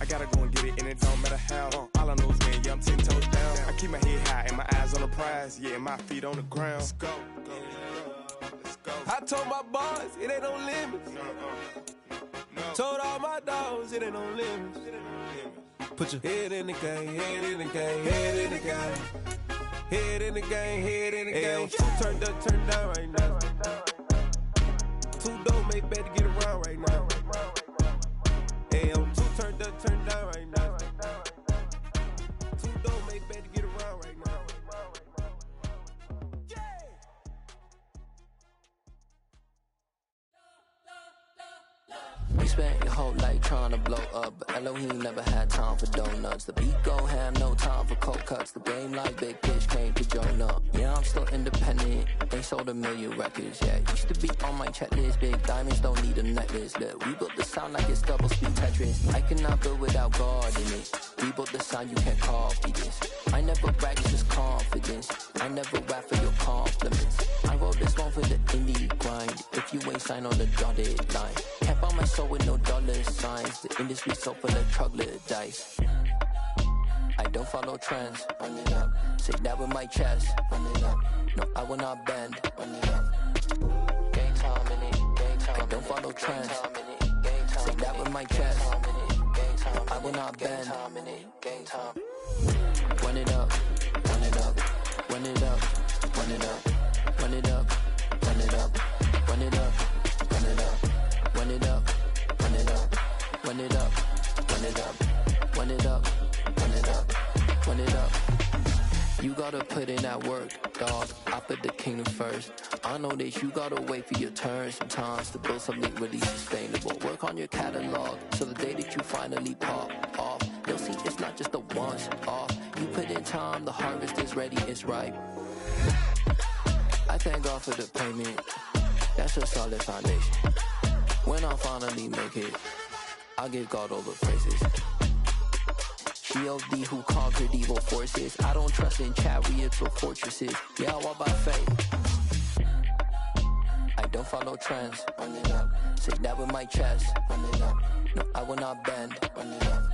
I gotta go and get it, and it don't matter how. All I know is man, yeah, I'm 10 toes down. I keep my head high and my eyes on the prize. Yeah, and my feet on the ground. Let's go. Let's go. I told my boys, it ain't no limits. No. Told all my dogs, it ain't no limits. Put your head in the game, head in the game, head in the game. Head in the game, head in the game. Two turned up, turned down right now. Two dope make better get around right now. Two turned up, turned down right now. Two dope make better get around right now. You spent your whole life trying to blow up, but Elohim never had time for donuts. The beat go ham, no time for cold cuts. The game like Big Fish came to join up. Yeah, I'm still independent, they sold 1 million records. Yeah, used to be on my checklist. Big diamonds don't need a necklace. Look, we built the sound like it's double speed Tetris. I cannot build without God in it. We built the sound, you can't copy this. I never brag, it's just confidence. I never rap for your compliments. I wrote this one for the indie grind. If you ain't signed on the dotted line, can't buy my soul with no dollar signs. The industry so full of troglodytes. I don't follow trends. Run it up. Say that with my chest. Run it up. No, I will not bend. Run it up. Gang time in it. Gang time. I don't follow trends. Say that with my chest. I will not bend. Gang time. Run it up. Run it up. Run it up. Run it up. Run it up. Run it up. Run it up. Run it up. Run it up. Run it up. Run it up. Run it up. Run it up. Run it up. Run it up. You gotta put in that work, dog. I put the kingdom first. I know that you gotta wait for your turn sometimes to build something really sustainable. Work on your catalog so the day that you finally pop off, they'll see it's not just a once off. You put in time, the harvest is ready, it's ripe. I thank God for the payment. That's a solid foundation. When I finally make it, I'll give God all the praises. G.O.D. who conquered evil forces. I don't trust in chariots or fortresses. Yeah, I walk by faith. I don't follow trends. Run it up. Say that with my chest. Run it up. No, I will not bend. Run it up.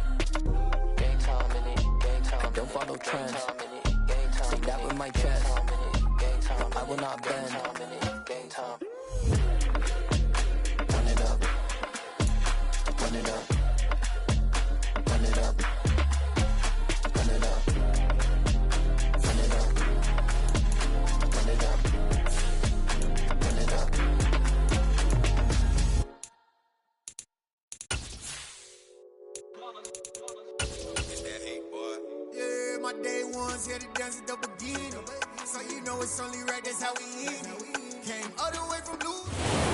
Gang time in it. Gang time. I don't follow trends. Say that with my chest. I will not bend. Gang time. Run it up. Run it up. Run it up. Run it up. Run it up. Run it up. Run it up. Yeah, my day ones here to dance at the beginning. So you know it's only right, that's how we eat. Came all the way from New.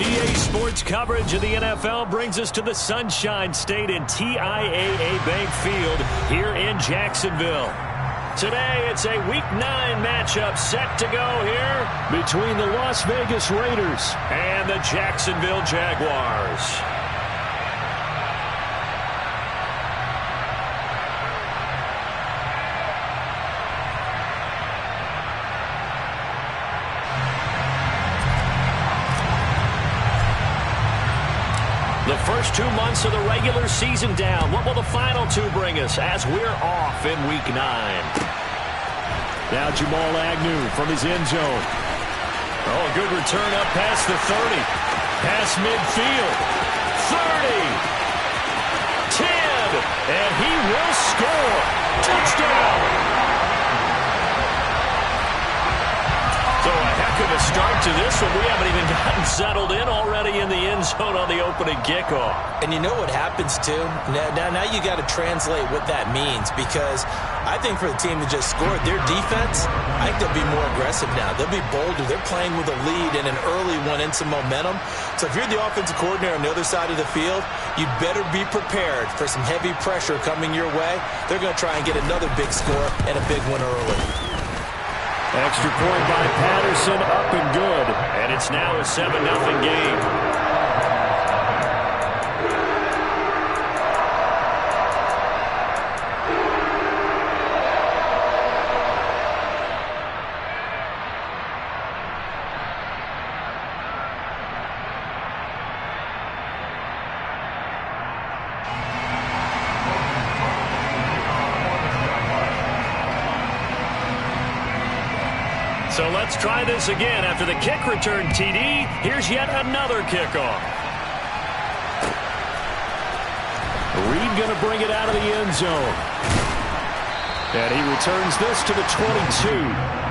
EA Sports coverage of the NFL brings us to the Sunshine State in TIAA Bank Field here in Jacksonville. Today, it's a Week 9 matchup set to go here between the Las Vegas Raiders and the Jacksonville Jaguars. The first 2 months of the regular season down. What will the final 2 bring us as we're off in Week 9? Now Jamal Agnew from his end zone. Oh, good return up past the 30. Past midfield. 30. 10. And he will score. Touchdown. So a heck of a start to this one. We haven't even gotten settled in already in the end zone on the opening kickoff. And you know what happens, too? Now you got to translate what that means, because I think for the team that just scored, their defense, I think they'll be more aggressive now. They'll be bolder. They're playing with a lead and an early one and some momentum. So if you're the offensive coordinator on the other side of the field, you'd better be prepared for some heavy pressure coming your way. They're going to try and get another big score and a big one early. Extra point by Patterson, up and good. And it's now a 7-0 game. So let's try this again. After the kick return TD, here's yet another kickoff. Reed going to bring it out of the end zone. And he returns this to the 22.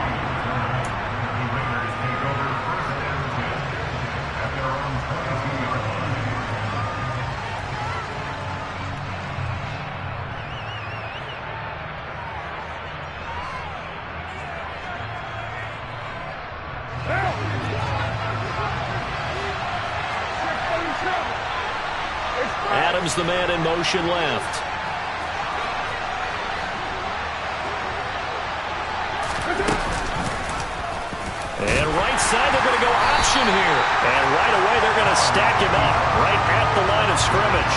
Adams, the man in motion left. And right side, they're going to go option here. And right away, they're going to stack him up right at the line of scrimmage.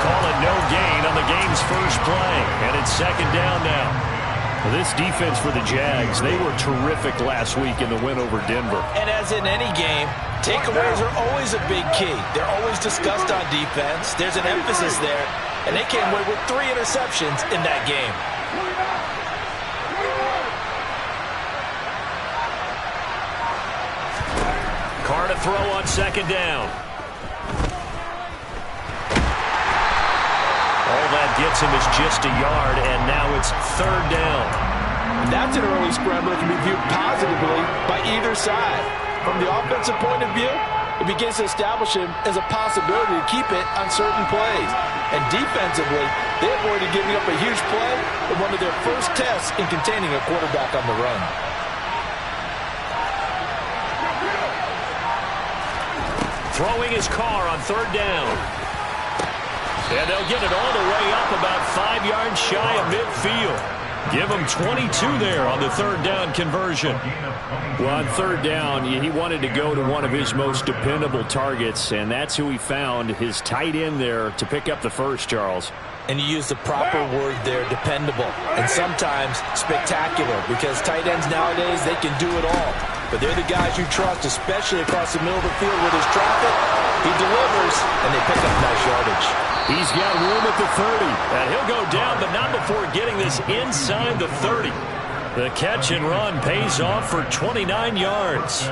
Call it no gain on the game's first play. And it's second down now. This defense for the Jags, they were terrific last week in the win over Denver. And as in any game, takeaways are always a big key. They're always discussed on defense. There's an emphasis there. And they came away with 3 interceptions in that game. Carr to throw on second down. All that gets him is just a yard, and now it's third down. And that's an early scramble that can be viewed positively by either side. From the offensive point of view, it begins to establish him as a possibility to keep it on certain plays. And defensively, they avoided giving up a huge play in one of their first tests in containing a quarterback on the run. Throwing his Carr on third down. And they'll get it all the way up about 5 yards shy of midfield. Give him 22 there on the third down conversion. Well, on third down, he wanted to go to one of his most dependable targets, and that's who he found, his tight end there to pick up the first, Charles. And you use the proper word there, dependable, and sometimes spectacular, because tight ends nowadays, they can do it all. But they're the guys you trust, especially across the middle of the field where there's traffic. He delivers, and they pick up nice yardage. He's got room at the 30, and he'll go down, but not before getting this inside the 30. The catch and run pays off for 29 yards.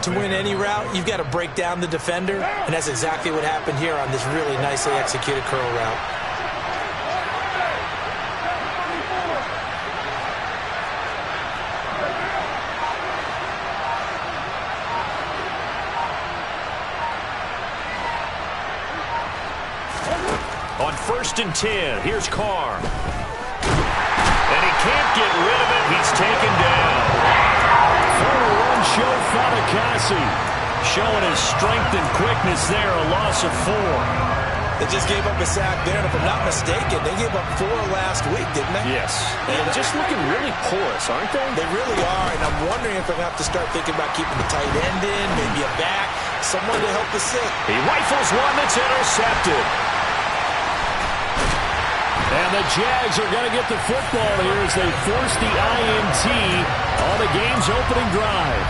To win any route, you've got to break down the defender, and that's exactly what happened here on this really nicely executed curl route. On 1st and 10, here's Carr. And he can't get rid of it. He's taken down. Former run-show Fatukasi showing his strength and quickness there, a loss of 4. They just gave up a sack there, and if I'm not mistaken, they gave up 4 last week, didn't they? Yes. And just looking really porous, aren't they? They really are, and I'm wondering if they're going to have to start thinking about keeping the tight end in, maybe a back, someone to help the sit. He rifles one that's intercepted. And the Jags are going to get the football here as they force the INT on the game's opening drive.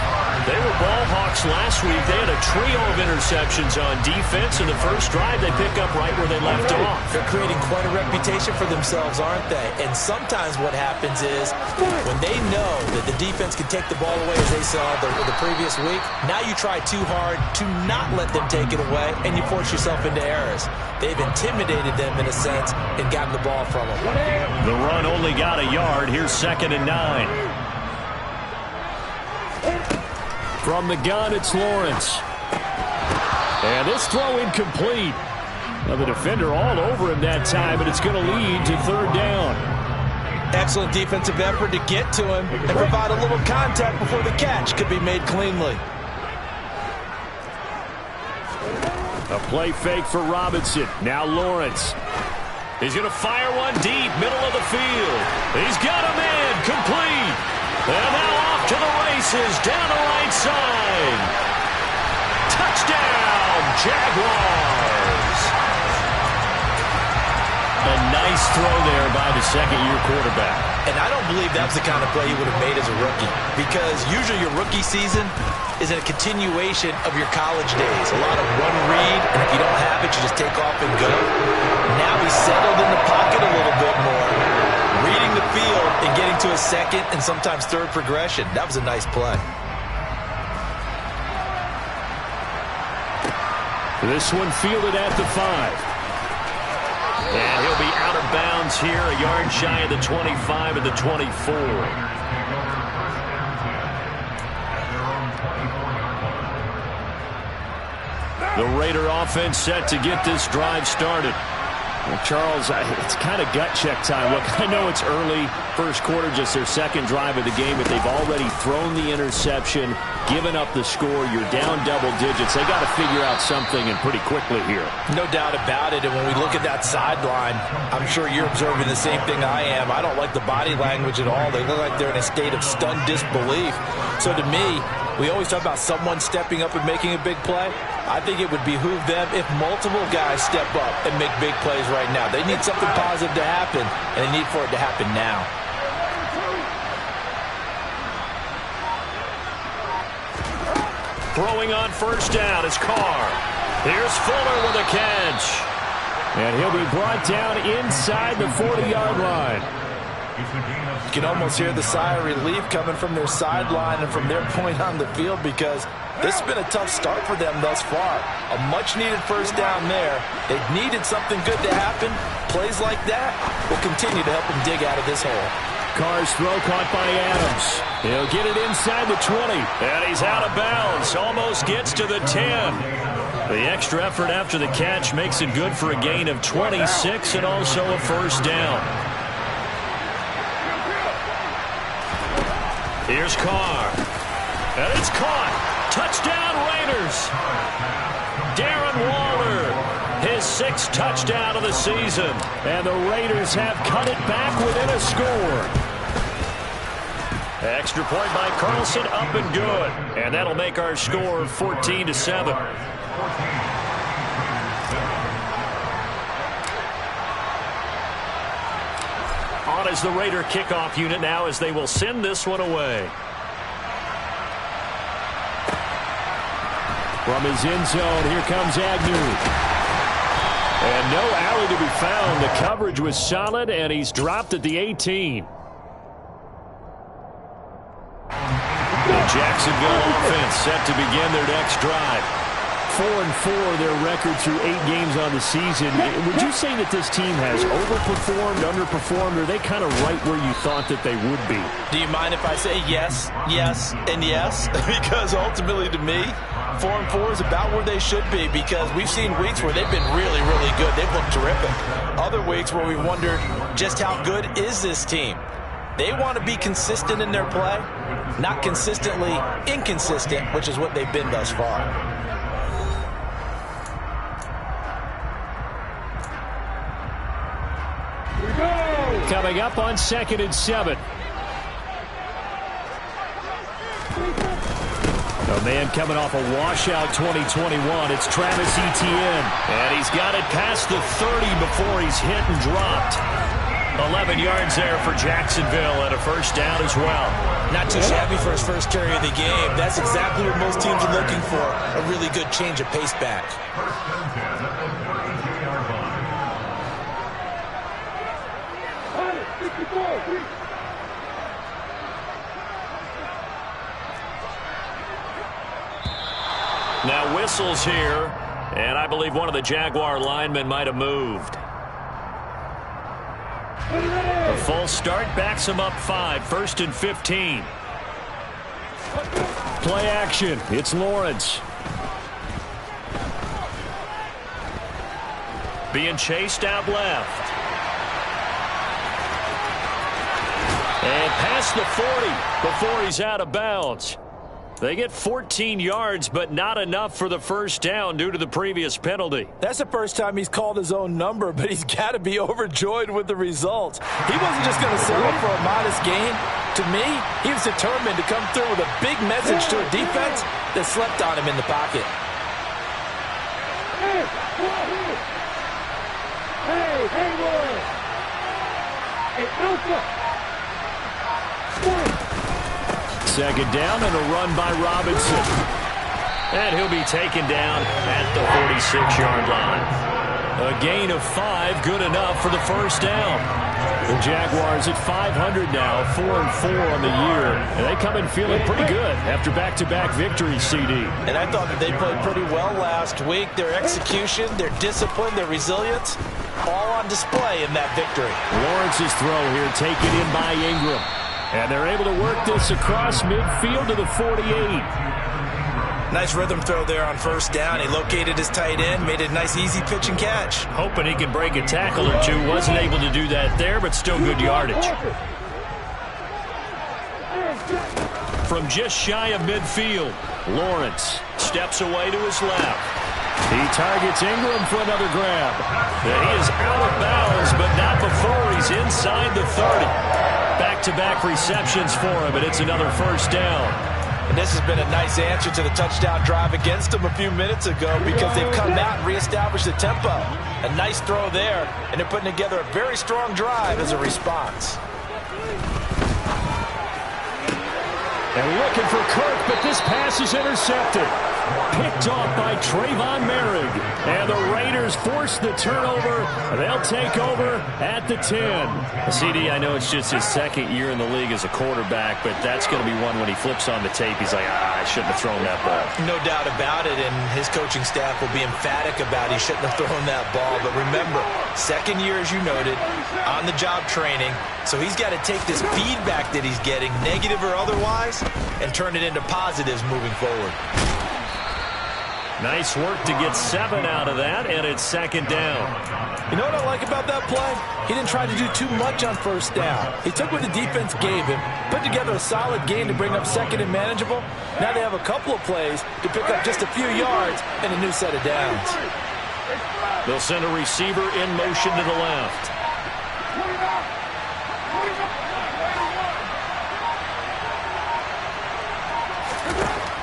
They were ball hawks last week. They had a trio of interceptions on defense. In the first drive, they pick up right where they left off. They're creating quite a reputation for themselves, aren't they? And sometimes what happens is when they know that the defense can take the ball away, as they saw the previous week, now you try too hard to not let them take it away, and you force yourself into errors. They've intimidated them, in a sense, and gotten the ball from them. The run only got a yard. Here's 2nd and 9. From the gun, it's Lawrence. And this throw incomplete. Well, the defender all over him that time, but it's going to lead to 3rd down. Excellent defensive effort to get to him and provide a little contact before the catch could be made cleanly. A play fake for Robinson. Now Lawrence. He's going to fire one deep, middle of the field. He's got a man, complete. And now off to the races, down the right side. Touchdown, Jaguars. A nice throw there by the second-year quarterback. And I don't believe that was the kind of play he would have made as a rookie, because usually your rookie season is a continuation of your college days. A lot of one read, and if you don't have it, you just take off and go. Now he's settled in the pocket a little bit more, reading the field and getting to a second and sometimes third progression. That was a nice play. This one fielded at the 5. And he'll be out of bounds here, a yard shy of the 25 and the 24. The Raider offense set to get this drive started. Well, Charles, it's kind of gut check time. Look, I know it's early, first quarter, just their second drive of the game, but they've already thrown the interception, given up the score. You're down double digits. They got to figure out something, and pretty quickly here. No doubt about it, and when we look at that sideline, I'm sure you're observing the same thing I am. I don't like the body language at all. They look like they're in a state of stunned disbelief. So to me, we always talk about someone stepping up and making a big play. I think it would behoove them if multiple guys step up and make big plays right now. They need something positive to happen, and they need for it to happen now. Throwing on first down is Carr. Here's Fuller with a catch. And he'll be brought down inside the 40-yard line. You can almost hear the sigh of relief coming from their sideline and from their point on the field, because this has been a tough start for them thus far. A much-needed first down there. They've needed something good to happen. Plays like that will continue to help them dig out of this hole. Carr's throw caught by Adams. He'll get it inside the 20. And he's out of bounds. Almost gets to the 10. The extra effort after the catch makes it good for a gain of 26 and also a first down. Here's Carr. And it's caught. Touchdown, Raiders. Darren Waller, his 6th touchdown of the season. And the Raiders have cut it back within a score. Extra point by Carlson, up and good. And that'll make our score 14-7. On is the Raider kickoff unit now, as they will send this one away. From his end zone, here comes Agnew. And no alley to be found. The coverage was solid, and he's dropped at the 18. The Jacksonville offense set to begin their next drive. 4-4 their record through 8 games on the season. Would you say that this team has overperformed, underperformed, or are they kind of right where you thought that they would be? Do you mind if I say yes, yes, and yes? Because ultimately to me, 4-4 is about where they should be, because we've seen weeks where they've been really, really good. They've looked terrific. Other weeks where we wondered just how good is this team. They want to be consistent in their play, not consistently inconsistent, which is what they've been thus far. Coming up on 2nd and 7. A man coming off a washout 2021. It's Travis Etienne. And he's got it past the 30 before he's hit and dropped. 11 yards there for Jacksonville, and a first down as well. Not too shabby for his first carry of the game. That's exactly what most teams are looking for, a really good change of pace back. Now whistles here, and I believe one of the Jaguar linemen might have moved. A full start backs him up 5, 1st and 15. Play action. It's Lawrence. Being chased out left. And past the 40 before he's out of bounds. They get 14 yards, but not enough for the first down due to the previous penalty. That's the first time he's called his own number, but he's got to be overjoyed with the result. He wasn't just going to settle for a modest gain. To me, he was determined to come through with a big message to a defense that slept on him in the pocket. Second down and a run by Robinson. And he'll be taken down at the 46-yard line. A gain of 5, good enough for the first down. The Jaguars at 500 now, 4-4 on the year. And they come in feeling pretty good after back-to-back victories, CD. And I thought that they played pretty well last week. Their execution, their discipline, their resilience, all on display in that victory. Lawrence's throw here taken in by Ingram. And they're able to work this across midfield to the 48. Nice rhythm throw there on first down. He located his tight end, made a nice easy pitch and catch. Hoping he can break a tackle or two. Wasn't able to do that there, but still good yardage. From just shy of midfield, Lawrence steps away to his left. He targets Ingram for another grab. He is out of bounds, but not before he's inside the 30. Back-to-back receptions for him, and it's another first down. And this has been a nice answer to the touchdown drive against them a few minutes ago because they've come out and reestablished the tempo. A nice throw there, and they're putting together a very strong drive as a response. And looking for Kirk, but this pass is intercepted. Picked off by Trayvon Merrick. And the Raiders force the turnover. They'll take over at the 10. CD, I know it's just his second year in the league as a quarterback, but that's going to be one when he flips on the tape. He's like, I shouldn't have thrown that ball. No doubt about it, and his coaching staff will be emphatic about he shouldn't have thrown that ball. But remember, second year, as you noted, on-the-job training. So he's got to take this feedback that he's getting, negative or otherwise, and turn it into positives moving forward. Nice work to get 7 out of that, and it's second down. You know what I like about that play? He didn't try to do too much on first down. He took what the defense gave him, put together a solid game to bring up second and manageable. Now they have a couple of plays to pick up just a few yards and a new set of downs. They'll send a receiver in motion to the left.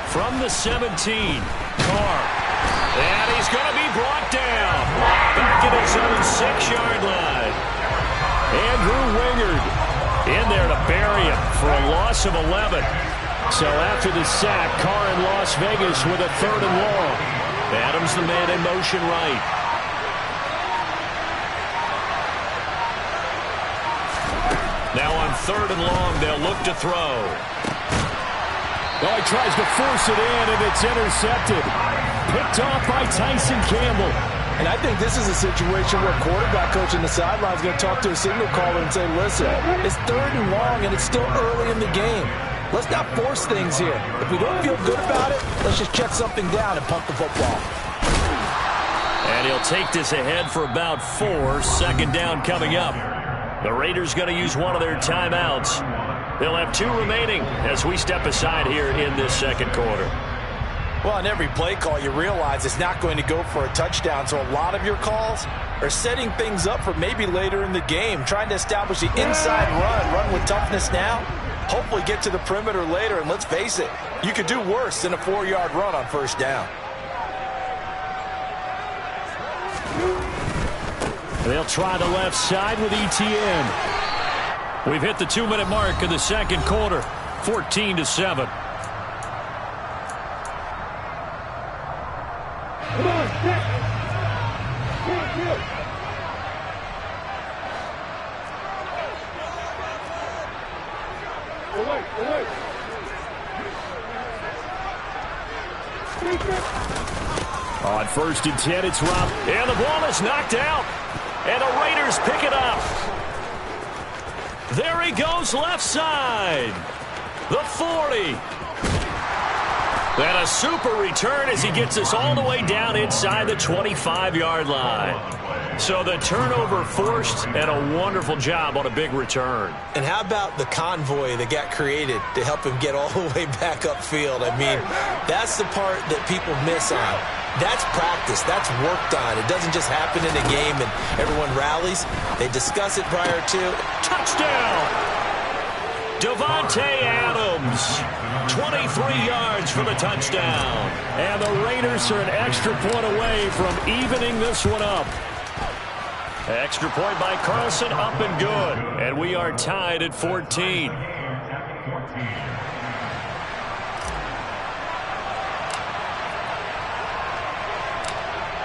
From the 17, Carr. And he's going to be brought down. Back at his own 6-yard line. Andrew Wingard in there to bury him for a loss of 11. So after the sack, Carr in Las Vegas with a 3rd and long. Adams the man in motion right. Now on 3rd and long, they'll look to throw. Oh, he tries to force it in, and it's intercepted. Picked off by Tyson Campbell. And I think this is a situation where quarterback coach on the sideline is going to talk to a signal caller and say, listen, it's 3rd and long, and it's still early in the game. Let's not force things here. If we don't feel good about it, let's just check something down and punt the football. And he'll take this ahead for about 4. Second down coming up. The Raiders going to use one of their timeouts. They'll have 2 remaining as we step aside here in this second quarter. Well, on every play call, you realize it's not going to go for a touchdown, so a lot of your calls are setting things up for maybe later in the game, trying to establish the inside run with toughness now, hopefully get to the perimeter later, and let's face it, you could do worse than a 4-yard run on first down. They'll try the left side with ETN. We've hit the 2-minute mark in the second quarter, 14-7. Come on, set. Away. On 1st and 10, it's Rob. And the ball is knocked out. And the Raiders pick it up. There he goes left side. The 40. And a super return as he gets us all the way down inside the 25-yard line. So the turnover forced and a wonderful job on a big return. And how about the convoy that got created to help him get all the way back upfield? I mean, that's the part that people miss on. That's practice. That's worked on. It doesn't just happen in a game and everyone rallies. They discuss it prior to. Touchdown! Davante Adams, 23 yards for the touchdown. And the Raiders are an extra point away from evening this one up. Extra point by Carlson, up and good. And we are tied at 14.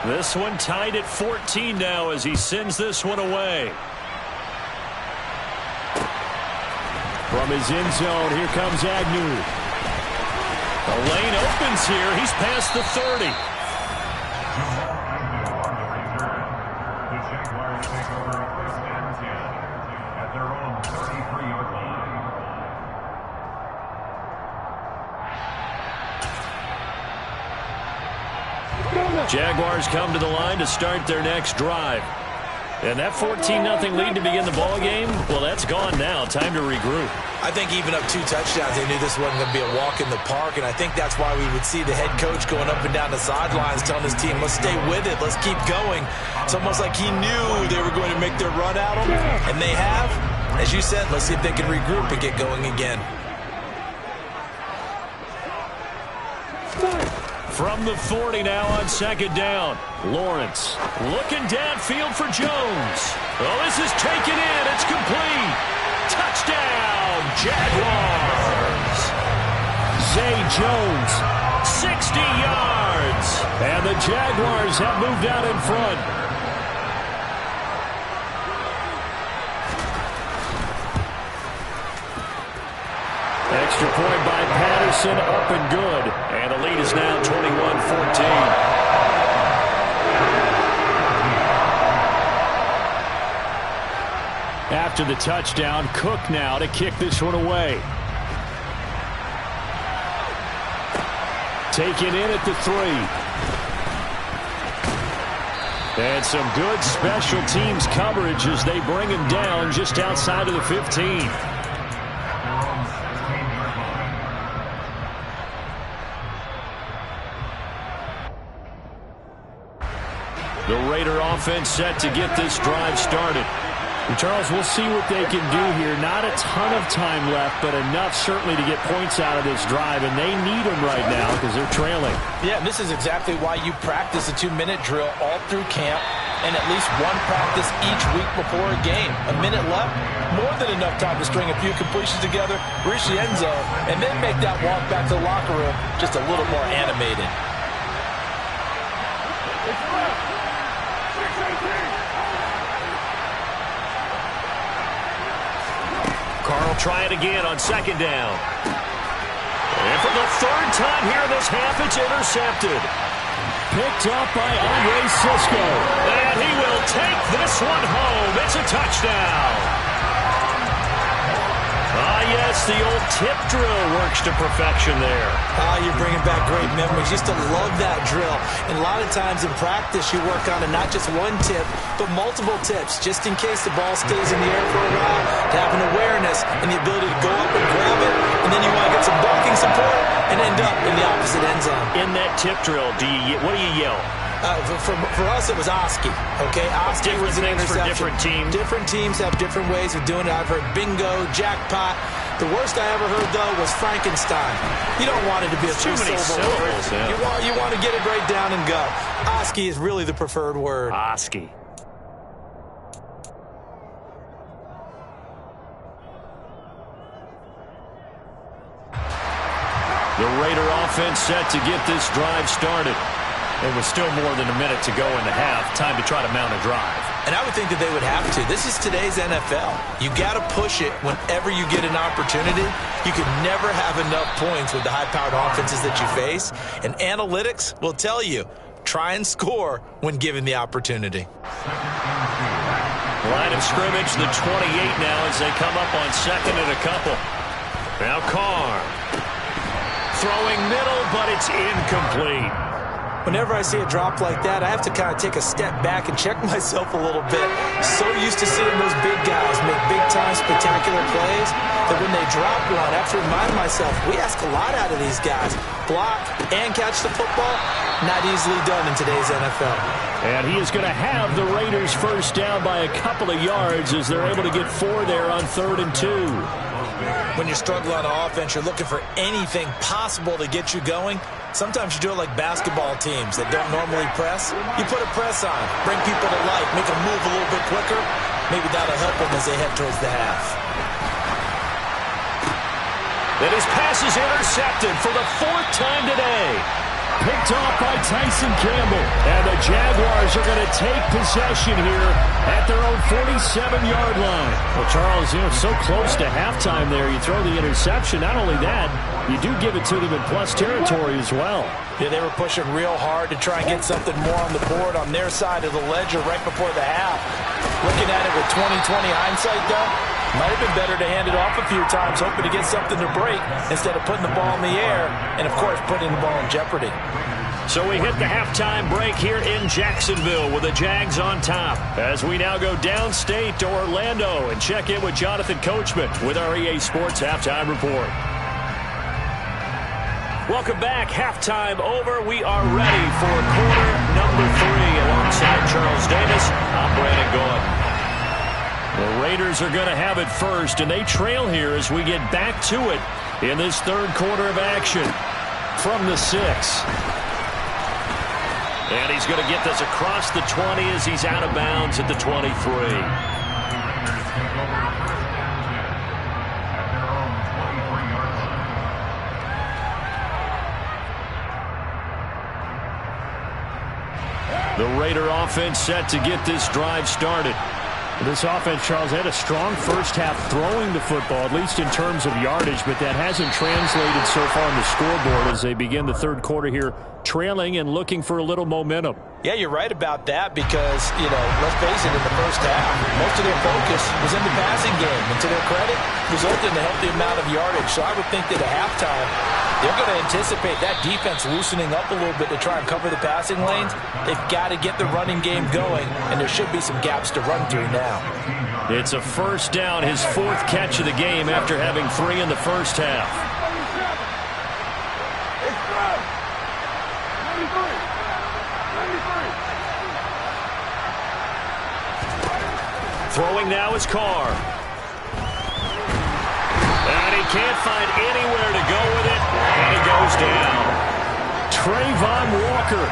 This one tied at 14 now as he sends this one away. From his end zone, here comes Agnew. The lane opens here. He's past the 30. The Jaguars take over 1st and 10 at their own 33-yard line. Jaguars come to the line to start their next drive. And that 14-0 lead to begin the ball game, well, that's gone now. Time to regroup. I think even up 2 touchdowns, they knew this wasn't going to be a walk in the park, and I think that's why we would see the head coach going up and down the sidelines telling his team, let's stay with it, let's keep going. It's almost like he knew they were going to make their run at him, and they have. As you said, let's see if they can regroup and get going again. From the 40 now on 2nd down. Lawrence looking downfield for Jones. Oh, this is taken in. It's complete. Touchdown, Jaguars. Zay Jones, 60 yards. And the Jaguars have moved out in front. Extra point by Patterson, up and good. And the lead is now 21-14. After the touchdown, Cook now to kick this one away. Taken in at the 3. And some good special teams coverage as they bring him down just outside of the 15. The Raider offense set to get this drive started. And Charles, we'll see what they can do here. Not a ton of time left, but enough certainly to get points out of this drive, and they need them right now because they're trailing. Yeah, this is exactly why you practice a 2-minute drill all through camp and at least one practice each week before a game. A minute left, more than enough time to string a few completions together, reach the end zone, and then make that walk back to the locker room just a little more animated. Carl try it again on 2nd down. And for the 3rd time here in this half, it's intercepted. Picked up by Andre Sisco. And he will take this one home. It's a touchdown. Ah, yes, the old tip drill works to perfection there. You're bringing back great memories. Used to love that drill. And a lot of times in practice, you work on it, not just one tip, but multiple tips, just in case the ball stays in the air for a while, to have an awareness and the ability to go up and grab it, and then you want to get some blocking support and end up in the opposite end zone. In that tip drill, what do you yell? For us, it was Oski. Okay, Oski was an interception. For different teams. Different teams have different ways of doing it. I've heard bingo, jackpot. The worst I ever heard, though, was Frankenstein. You don't want it to be a too many syllables. Yeah. You want to get it right down and go. Oski is really the preferred word. Oski. The Raider offense set to get this drive started. It was still more than a minute to go in the half. Time to try to mount a drive. And I would think that they would have to. This is today's NFL. You got to push it whenever you get an opportunity. You could never have enough points with the high-powered offenses that you face. And analytics will tell you, try and score when given the opportunity. Line of scrimmage, the 28 now as they come up on 2nd and a couple. Now Carr. Throwing middle, but it's incomplete. Whenever I see a drop like that, I have to kind of take a step back and check myself a little bit. So used to seeing those big guys make big-time spectacular plays that when they drop one, I have to remind myself, we ask a lot out of these guys. Block and catch the football, not easily done in today's NFL. And he is going to have the Raiders first down by a couple of yards as they're able to get 4 there on 3rd and 2. When you're struggling on offense, you're looking for anything possible to get you going. Sometimes you do it like basketball teams that don't normally press. You put a press on, bring people to life, make them move a little bit quicker. Maybe that'll help them as they head towards the half. Then his pass is intercepted for the 4th time today. picked off by Tyson Campbell. And the Jaguars are going to take possession here at their own 47-yard line. Well, Charles, so close to halftime there. You throw the interception. Not only that, you do give it to them in plus territory as well. Yeah, they were pushing real hard to try and get something more on the board on their side of the ledger right before the half. Looking at it with 20/20 hindsight, though, might have been better to hand it off a few times, hoping to get something to break instead of putting the ball in the air and, of course, putting the ball in jeopardy. So we hit the halftime break here in Jacksonville with the Jags on top. As we now go downstate to Orlando and check in with Jonathan Coachman with our EA Sports Halftime Report. Welcome back. Halftime over. We are ready for quarter number 3. Alongside Charles Davis, I'm Brandon Gaudin. The Raiders are going to have it first, and they trail here as we get back to it in this third quarter of action from the 6. And he's going to get this across the 20 as he's out of bounds at the 23. The Raider offense set to get this drive started. This offense, Charles, had a strong first half throwing the football, at least in terms of yardage, but that hasn't translated so far on the scoreboard as they begin the third quarter here, trailing and looking for a little momentum. Yeah, you're right about that because, let's face it, in the first half, most of their focus was in the passing game. And to their credit, resulted in a healthy amount of yardage. So I would think that at halftime, they're going to anticipate that defense loosening up a little bit to try and cover the passing lanes. They've got to get the running game going, and there should be some gaps to run through now. It's a first down, his 4th catch of the game after having 3 in the first half. Throwing now is Carr. And he can't find anywhere to go with it, and he goes down. Trayvon Walker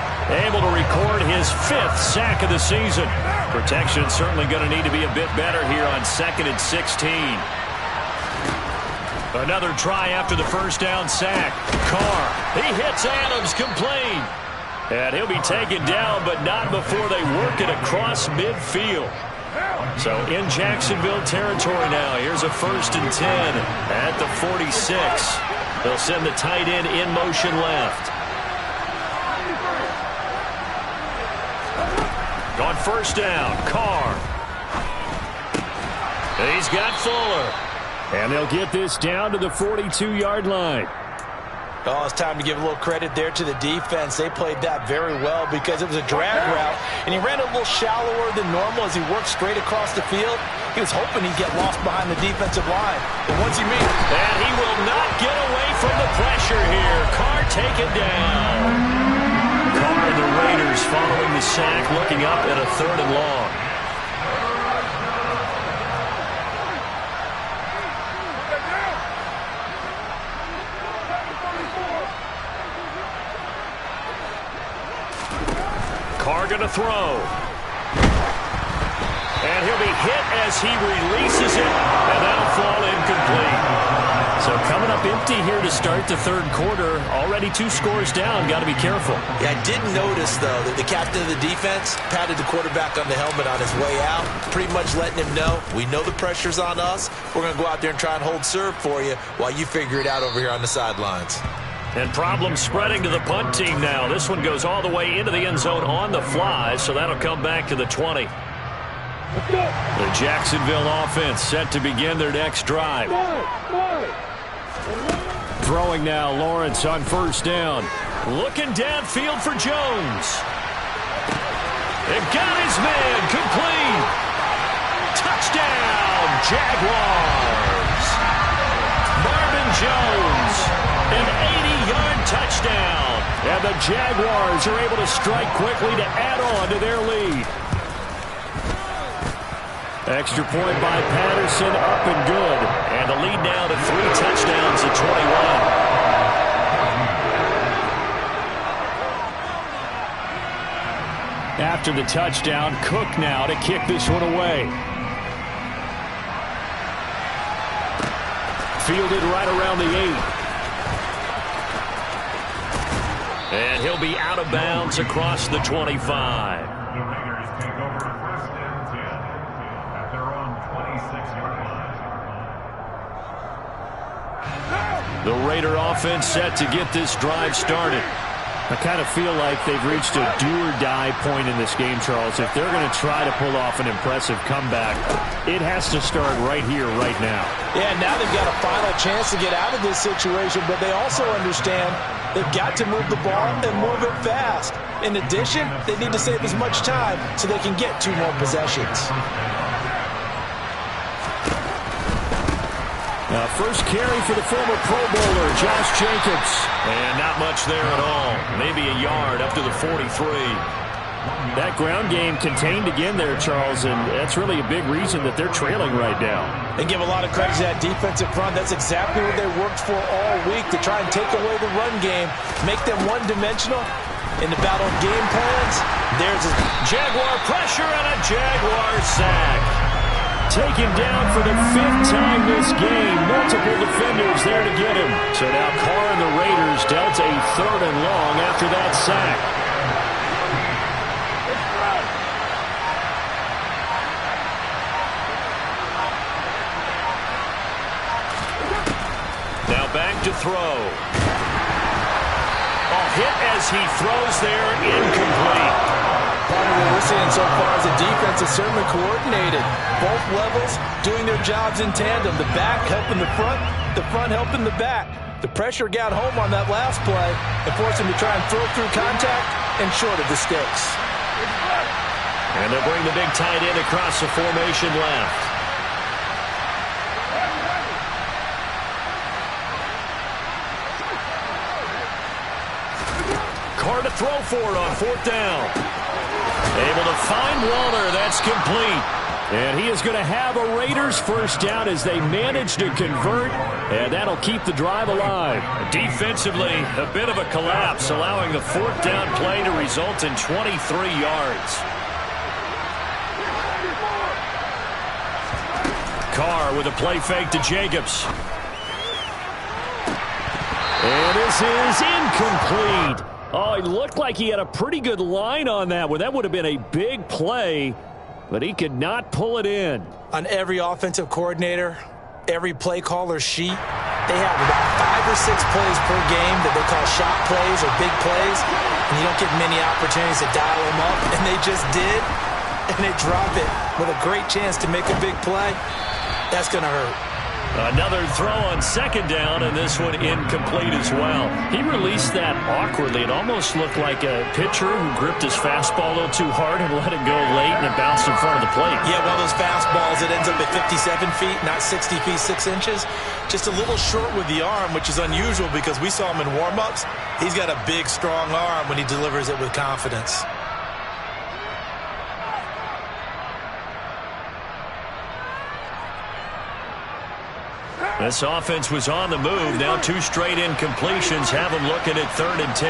able to record his 5th sack of the season. Protection certainly going to need to be a bit better here on 2nd and 16. Another try after the first down sack. Carr, he hits Adams complete. And he'll be taken down, but not before they work it across midfield. So in Jacksonville territory now. Here's a 1st and 10 at the 46. They'll send the tight end in motion left. On first down, Carr. He's got Fuller. And they'll get this down to the 42-yard line. Oh, it's time to give a little credit there to the defense. They played that very well because it was a drag route, and he ran a little shallower than normal as he worked straight across the field. He was hoping he'd get lost behind the defensive line. But once he made it, and he will not get away from the pressure here. Carr taken down. Carr and the Raiders following the sack, looking up at a 3rd and long. Carr going to throw. And he'll be hit as he releases it, and that'll fall incomplete. So coming up empty here to start the third quarter. Already 2 scores down. Got to be careful. Yeah, I did notice, though, that the captain of the defense patted the quarterback on the helmet on his way out, pretty much letting him know, we know the pressure's on us. We're going to go out there and try and hold serve for you while you figure it out over here on the sidelines. And problems spreading to the punt team now. This one goes all the way into the end zone on the fly, so that'll come back to the 20. The Jacksonville offense set to begin their next drive. Throwing now, Lawrence on first down. Looking downfield for Jones. They've got his man complete. Touchdown, Jaguars. Marvin Jones, an 80-yard touchdown. And the Jaguars are able to strike quickly to add on to their lead. Extra point by Patterson, up and good. And the lead now to 3 touchdowns at 21. After the touchdown, Cook now to kick this one away. Fielded right around the 8. And he'll be out of bounds across the 25. The Raiders take over 1st and 10 at their own 26-yard line. The Raider offense set to get this drive started. I kind of feel like they've reached a do-or-die point in this game, Charles. If they're going to try to pull off an impressive comeback, it has to start right here, right now. Yeah, now they've got a final chance to get out of this situation, but they also understand they've got to move the ball and move it fast. In addition, they need to save as much time so they can get 2 more possessions. First carry for the former Pro Bowler, Josh Jacobs. And not much there at all. Maybe a yard up to the 43. That ground game contained again there, Charles, and that's really a big reason that they're trailing right now. They give a lot of credit to that defensive front. That's exactly what they worked for all week, to try and take away the run game, make them one-dimensional. In the battle of game plans, there's a Jaguar pressure and a Jaguar sack. Taken down for the 5th time this game. Multiple defenders there to get him. So now Carr and the Raiders dealt a 3rd and long after that sack. Now back to throw. A hit as he throws there, incomplete. Part of what we're seeing so far is the defense is certainly coordinated. Both levels doing their jobs in tandem. The back helping the front helping the back. The pressure got home on that last play and forced him to try and throw through contact and short of the sticks. And they'll bring the big tight end across the formation left. Carr to throw for it on 4th down. Able to find Waller. That's complete. And he is going to have a Raiders first down as they manage to convert, and that'll keep the drive alive. Defensively, a bit of a collapse, allowing the 4th down play to result in 23 yards. Carr with a play fake to Jacobs. And this is incomplete. Oh, it looked like he had a pretty good line on that one. That would have been a big play, but he could not pull it in. On every offensive coordinator, every play caller's sheet, they have about 5 or 6 plays per game that they call shot plays or big plays, and you don't get many opportunities to dial them up, and they just did, and they drop it with a great chance to make a big play. That's going to hurt. Another throw on 2nd down, and this one incomplete as well. He released that awkwardly. It almost looked like a pitcher who gripped his fastball a little too hard and let it go late, and it bounced in front of the plate. Yeah, one of those fastballs that ends up at 57 feet, not 60 feet, 6 inches. Just a little short with the arm, which is unusual because we saw him in warm-ups. He's got a big, strong arm when he delivers it with confidence. This offense was on the move. Now 2 straight incompletions have them looking at 3rd and 10.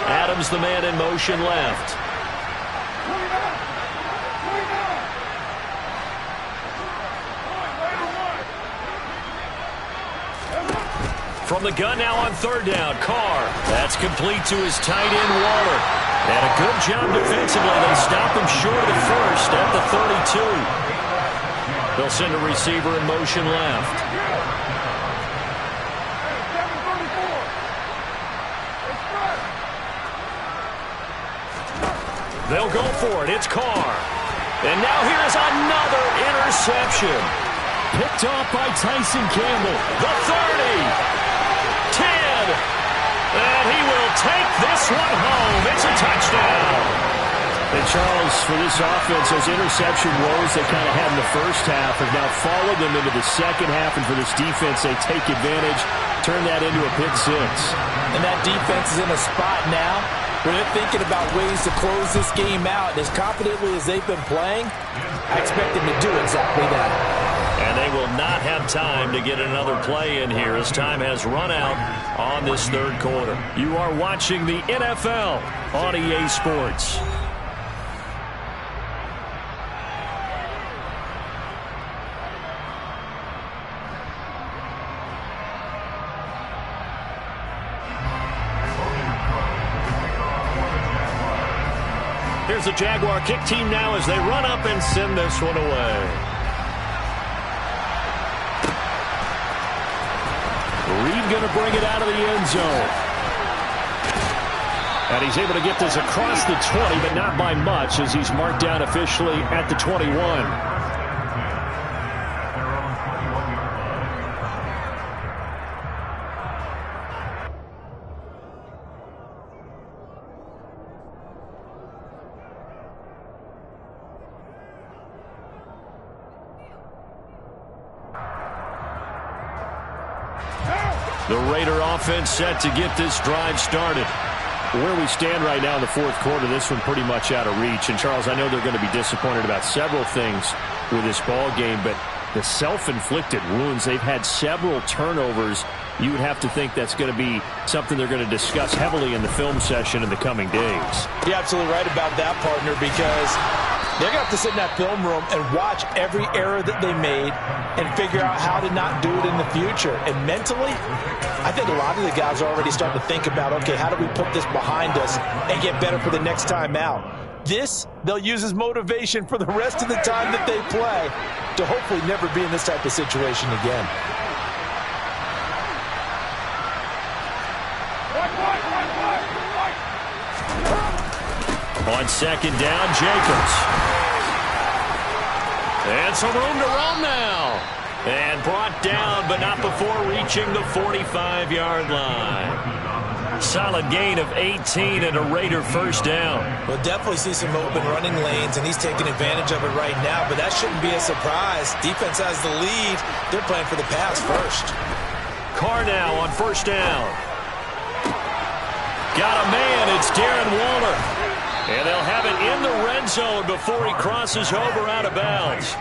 Adams, the man in motion left. From the gun now on 3rd down, Carr. That's complete to his tight end, Waller. And a good job defensively. They stop him short of the 1st at the 32. They'll send a receiver in motion left. They'll go for it. It's Carr. And now here's another interception. Picked off by Tyson Campbell. The 30. 10. And he will take this one home. It's a touchdown. And Charles, for this offense, those interception woes they kind of had in the first half have now followed them into the second half. And for this defense, they take advantage, turn that into a pick 6. And that defense is in a spot now where they're thinking about ways to close this game out. As confidently as they've been playing, I expect them to do exactly that. And they will not have time to get another play in here as time has run out on this 3rd quarter. You are watching the NFL on EA Sports. Here's the Jaguar kick team now as they run up and send this one away. Reed going to bring it out of the end zone. And he's able to get this across the 20, but not by much as he's marked down officially at the 21. The Raider offense set to get this drive started. Where we stand right now in the fourth quarter, this one pretty much out of reach. And, Charles, I know they're going to be disappointed about several things with this ball game, but the self-inflicted wounds, they've had several turnovers. You would have to think that's going to be something they're going to discuss heavily in the film session in the coming days. You're absolutely right about that, partner, because they're going to have to sit in that film room and watch every error that they made and figure out how to not do it in the future. And mentally, I think a lot of the guys are already starting to think about, okay, how do we put this behind us and get better for the next time out? This, they'll use as motivation for the rest of the time that they play to hopefully never be in this type of situation again. On second down, Jacobs. And some room to run now. And brought down, but not before reaching the 45-yard line. Solid gain of 18 and a Raider first down. We'll definitely see some open running lanes, and he's taking advantage of it right now, but that shouldn't be a surprise. Defense has the lead. They're playing for the pass first. Carr now on first down. Got a man. It's Darren Waller. And they'll have it in the red zone before he crosses over out of bounds.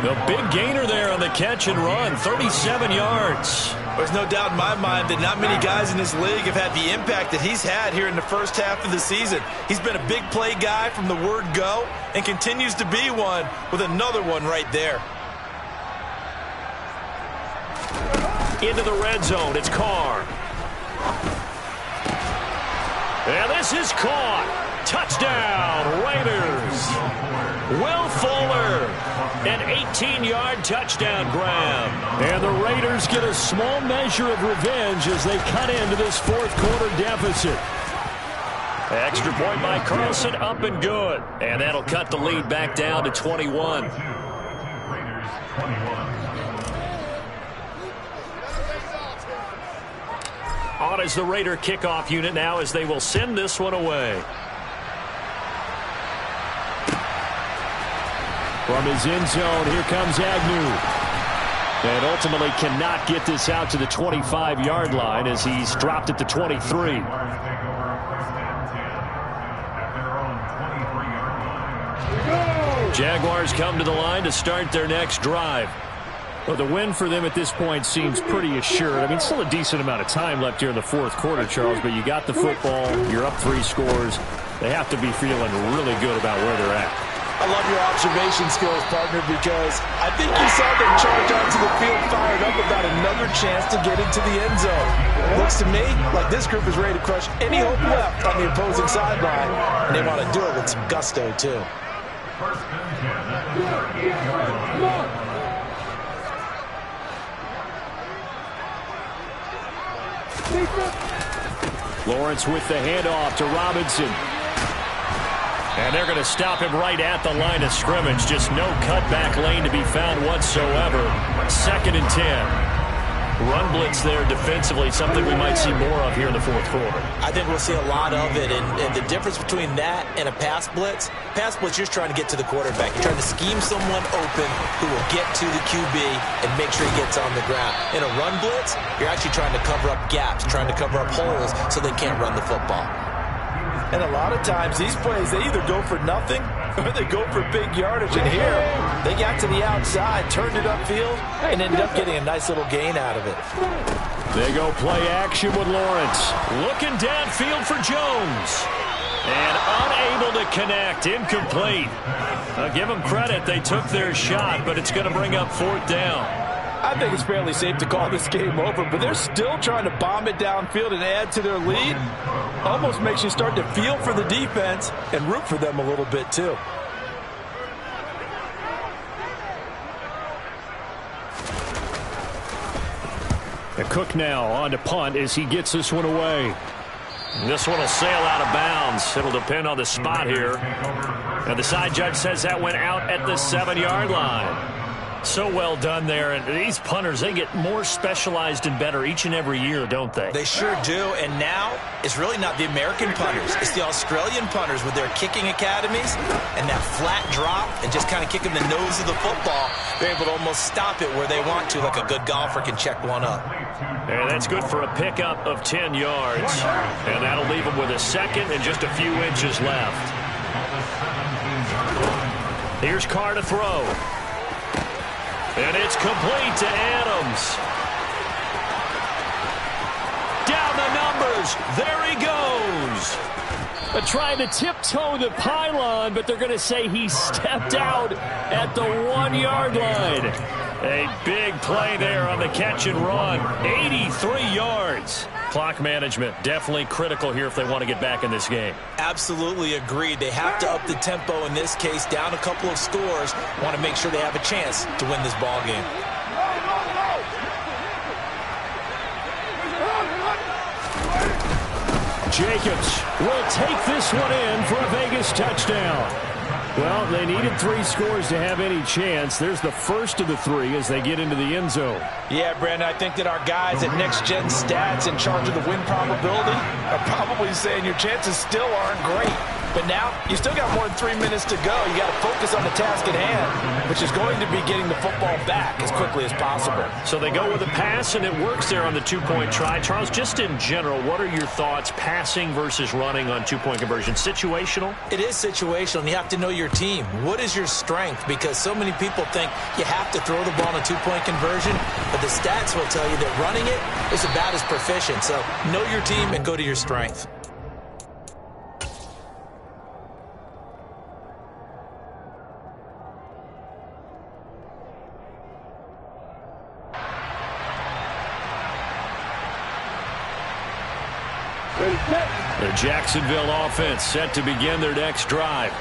The big gainer there on the catch and run, 37 yards. There's no doubt in my mind that not many guys in this league have had the impact that he's had here in the first half of the season. He's been a big play guy from the word go and continues to be one with another one right there. Into the red zone, it's Carr. And this is caught. Touchdown, Raiders. Will Fuller, an 18-yard touchdown grab. And the Raiders get a small measure of revenge as they cut into this fourth quarter deficit. Extra point by Carlson, up and good. And that'll cut the lead back down to 21. Raiders 21. On is the Raider kickoff unit now as they will send this one away. From his end zone, here comes Agnew. And ultimately cannot get this out to the 25-yard line as he's dropped at the 23. Jaguars come to the line to start their next drive. Well, the win for them at this point seems pretty assured. I mean, still a decent amount of time left here in the fourth quarter, Charles, but you got the football, you're up 3 scores. They have to be feeling really good about where they're at. I love your observation skills, partner, because I think you saw them charge onto the field fired up about another chance to get into the end zone. Looks to me like this group is ready to crush any hope left on the opposing sideline, and they want to do it with some gusto, too. First and 10 at the 38-yard line. Lawrence with the handoff to Robinson. And they're going to stop him right at the line of scrimmage. Just no cutback lane to be found whatsoever. Second and 10. Run blitz there defensively, something we might see more of here in the fourth quarter. I think we'll see a lot of it, and the difference between that and a pass blitz, you're just trying to get to the quarterback. You're trying to scheme someone open who will get to the QB and make sure he gets on the ground. In a run blitz, you're actually trying to cover up gaps, trying to cover up holes so they can't run the football. And a lot of times, these plays, they either go for nothing or they go for big yardage. And here, they got to the outside, turned it upfield, and ended up getting a nice little gain out of it. They go play action with Lawrence. Looking downfield for Jones. And unable to connect. Incomplete. I'll give them credit. They took their shot, but it's going to bring up fourth down. I think it's fairly safe to call this game over, but they're still trying to bomb it downfield and add to their lead. Almost makes you start to feel for the defense and root for them a little bit too. The Cook now on to punt as he gets this one away. This one will sail out of bounds. It'll depend on the spot here. And the side judge says that went out at the 7-yard line. So well done there. And these punters, they get more specialized and better each and every year, don't they? They sure do. And now it's really not the American punters. It's the Australian punters with their kicking academies and that flat drop and just kind of kicking the nose of the football. They're able to almost stop it where they want to, like a good golfer can check one up. And that's good for a pickup of 10 yards. And that'll leave them with a second and just a few inches left. Here's Carr to throw. And it's complete to Adams. Down the numbers. There he goes. Trying to tiptoe the pylon, but they're going to say he stepped out at the 1-yard line. A big play there on the catch and run. 83 yards. Clock management definitely critical here if they want to get back in this game. Absolutely agreed. They have to up the tempo in this case, down a couple of scores. Want to make sure they have a chance to win this ball game. Jacobs will take this one in for a Vegas touchdown. Well, they needed 3 scores to have any chance. There's the first of the 3 as they get into the end zone. Yeah, Brandon, I think that our guys at Next Gen Stats in charge of the win probability are probably saying your chances still aren't great. But now, you still got more than 3 minutes to go. You got to focus on the task at hand, which is going to be getting the football back as quickly as possible. So they go with a pass, and it works there on the 2-point try. Charles, just in general, what are your thoughts passing versus running on 2-point conversion? Situational? It is situational, and you have to know your team. What is your strength? Because so many people think you have to throw the ball on a 2-point conversion, but the stats will tell you that running it is about as proficient. So know your team and go to your strength. The Jacksonville offense set to begin their next drive.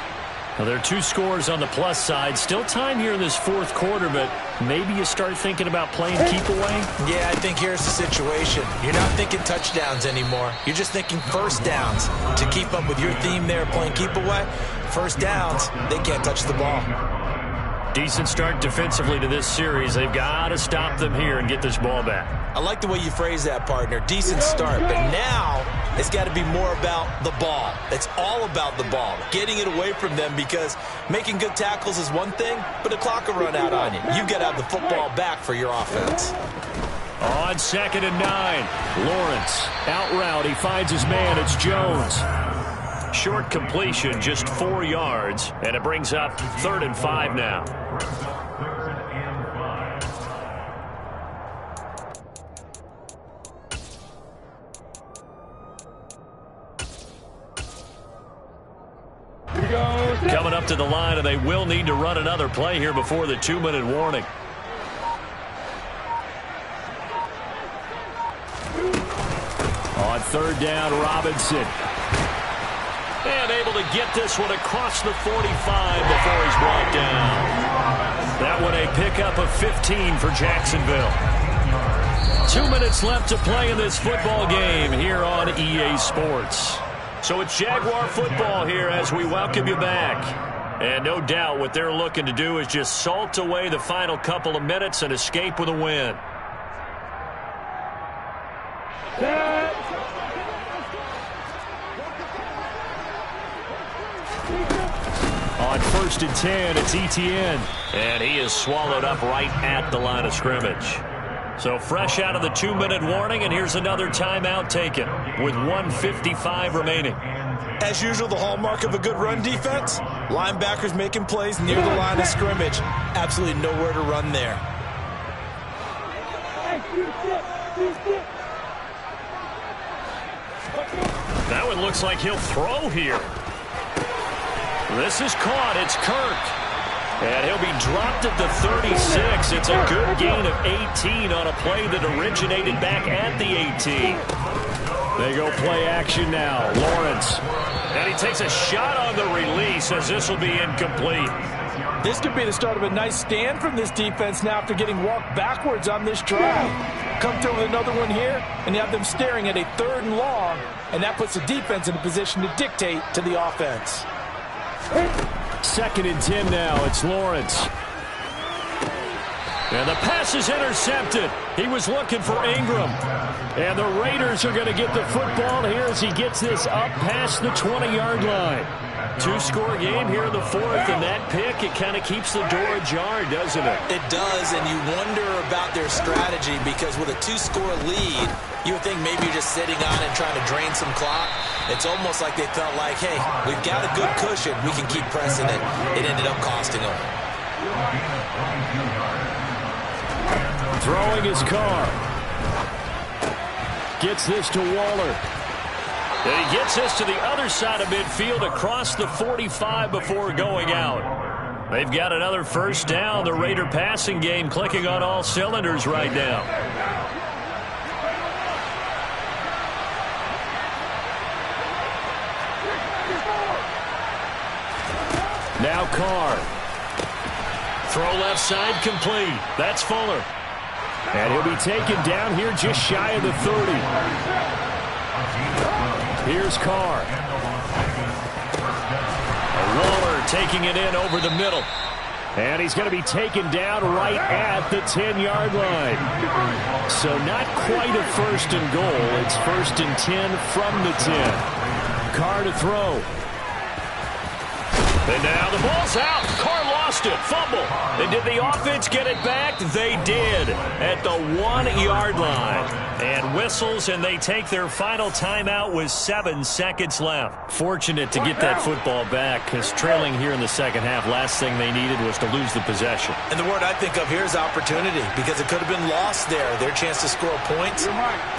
Now, there are 2 scores on the plus side. Still time here in this 4th quarter, but maybe you start thinking about playing keep away? Yeah, I think here's the situation. You're not thinking touchdowns anymore. You're just thinking first downs. To keep up with your theme there, playing keep away, first downs, they can't touch the ball. Decent start defensively to this series. They've got to stop them here and get this ball back. I like the way you phrase that, partner. Decent start. But now it's got to be more about the ball. It's all about the ball. Getting it away from them, because making good tackles is one thing, but the clock will run out on you. You've got to have the football back for your offense. On 2nd and 9. Lawrence out route. He finds his man. It's Jones. Short completion, just 4 yards, and it brings up 3rd and 5 now. Coming up to the line, and they will need to run another play here before the 2-minute warning. On 3rd down, Robinson. And able to get this one across the 45 before he's brought down. That one a pickup of 15 for Jacksonville. 2 minutes left to play in this football game here on EA Sports. So it's Jaguar football here as we welcome you back. And no doubt what they're looking to do is just salt away the final couple of minutes and escape with a win. On 1st and 10, it's Etienne. And he is swallowed up right at the line of scrimmage. So fresh out of the 2-minute warning, and here's another timeout taken with 1:55 remaining. As usual, the hallmark of a good run defense, linebackers making plays near the line of scrimmage. Absolutely nowhere to run there. That one looks like he'll throw here. This is caught. It's Kirk. And he'll be dropped at the 36. It's a good gain of 18 on a play that originated back at the 18. They go play action now. Lawrence. And he takes a shot on the release as this will be incomplete. This could be the start of a nice stand from this defense now after getting walked backwards on this drive. Come through with another one here, and you have them staring at a 3rd and long, and that puts the defense in a position to dictate to the offense. 2nd and 10 now. It's Lawrence. And the pass is intercepted. He was looking for Ingram. And the Raiders are going to get the football here as he gets this up past the 20-yard line. 2-score game here in the 4th, and that pick, it kind of keeps the door ajar, doesn't it? It does, and you wonder about their strategy because with a 2-score lead, you would think maybe you're just sitting on it and trying to drain some clock. It's almost like they felt like, hey, we've got a good cushion. We can keep pressing it. It ended up costing them. Throwing his car. Gets this to Waller. And he gets this to the other side of midfield across the 45 before going out. They've got another first down. The Raider passing game clicking on all cylinders right now. Now Carr. Throw left side complete. That's Fuller. And he'll be taken down here just shy of the 30. Here's Carr. Waller taking it in over the middle. And he's going to be taken down right at the 10-yard line. So not quite a 1st and goal. It's 1st and 10 from the 10. Carr to throw. And now the ball's out. Carr lost it. Fumble. And did the offense get it back? They did at the 1-yard line. And whistles, and they take their final timeout with 7 seconds left. Fortunate to get that football back because trailing here in the second half, last thing they needed was to lose the possession. And the word I think of here is opportunity because it could have been lost there, their chance to score points.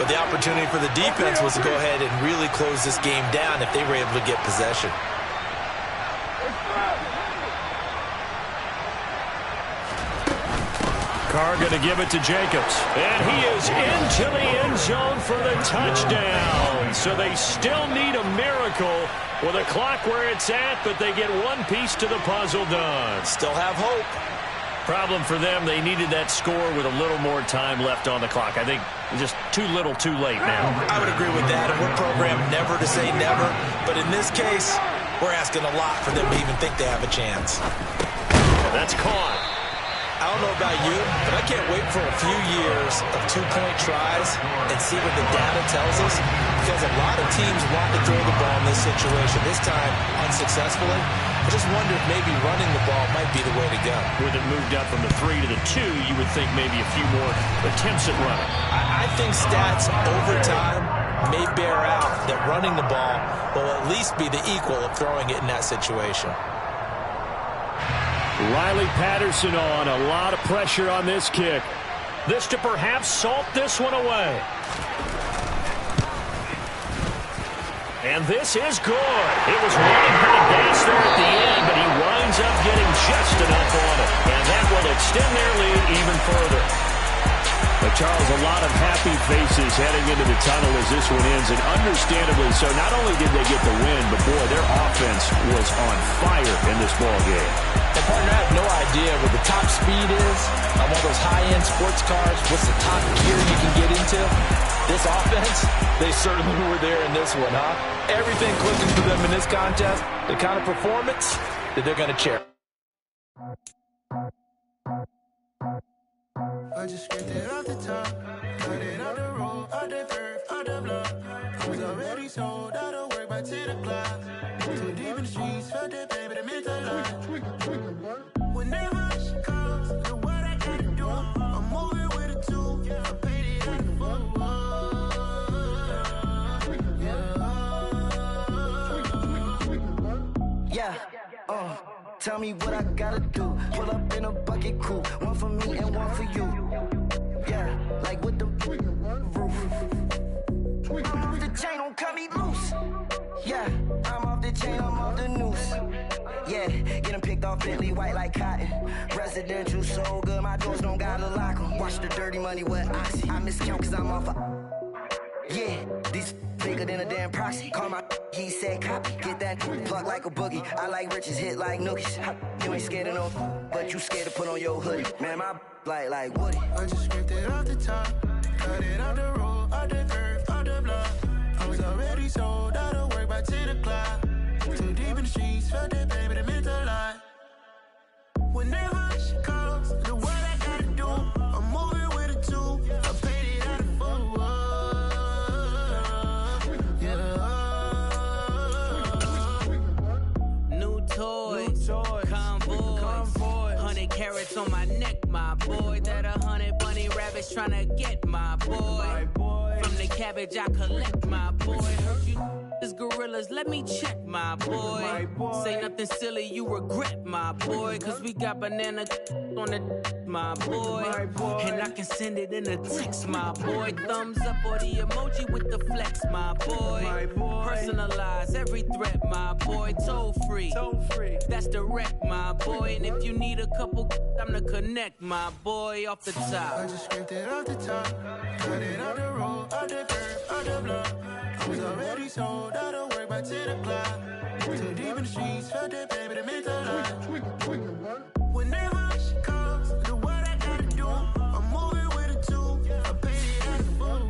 But the opportunity for the defense was to go ahead and really close this game down if they were able to get possession. Carr going to give it to Jacobs. And he is into the end zone for the touchdown. So they still need a miracle with a clock where it's at, but they get one piece to the puzzle done. Still have hope. Problem for them, they needed that score with a little more time left on the clock. I think just too little too late now. I would agree with that. And we're programmed never to say never. But in this case, we're asking a lot for them to even think they have a chance. That's caught. I don't know about you, but I can't wait for a few years of 2-point tries and see what the data tells us because a lot of teams want to throw the ball in this situation, this time unsuccessfully. I just wonder if maybe running the ball might be the way to go. With it moved up from the 3 to the 2, you would think maybe a few more attempts at running. I think stats over time may bear out that running the ball will at least be the equal of throwing it in that situation. Riley Patterson on. A lot of pressure on this kick. This to perhaps salt this one away. And this is good. It was running pretty gas there at the end, but he winds up getting just enough on it. And that will extend their lead even further. But Charles, a lot of happy faces heading into the tunnel as this one ends, and understandably so. Not only did they get the win, but boy, their offense was on fire in this ball game. And partner, I have no idea what the top speed is on one of those high-end sports cars. What's the top gear you can get into? This offense, they certainly were there in this one, huh? Everything clicking for them in this contest, the kind of performance that they're going to cherish. I just scraped it off the top, cut it off the road, off the turf, off the block. I was already sold out of work by 10 o'clock. Too deep in the streets, felt that pain, but it meant a lot. Whenever she calls, look what I gotta do. I'm moving with a 2, I paid it at the fuck. Yeah, tell me what I gotta do. Pull up in a bucket crew, one for me and one for you. Yeah, like with the roof. I'm off the chain, don't cut me loose. Yeah, I'm off the chain, I'm off the noose. Yeah, get him picked off Bentley white like cotton. Residential so good, my doors don't gotta lock 'em. Watch the dirty money with Oxy. I miscount cause I'm off yeah, these bigger than a damn proxy. Call my he said copy. Get that plug like a boogie. I like riches, hit like nookies. You ain't scared of no, but you scared to put on your hoodie. Man, my like Woody. I just scraped it off the top, cut it off the road, off the curve, off the block. I was already sold out of work by 10 o'clock. Too deep in the streets, felt that baby, that meant a lot. When that hush comes, the what I gotta do, I'm moving with a two. I paid it out of full. Yeah. New toys, convoy, 100 carats on my neck, my boy. That 100 bunny rabbits tryna get my boy. From the cabbage I collect, my boy. Heard you gorillas, let me check, my boy. Say nothing silly, you regret, my boy. Cause we got banana on the my boy. And I can send it in a text, my boy. Thumbs up or the emoji with the flex, my boy. Personalize every threat, my boy. Toll free, that's direct, my boy. And if you need a couple, I'm the connect, my boy. Off the top, I just scraped it off the top, cut it off the road, off the curve, off the block. I was already sold out of work by 10 o'clock. Too deep in the streets, felt that baby, that meant a lot. When that hush comes, the what I gotta do, I'm moving with a two. I paid it out of full.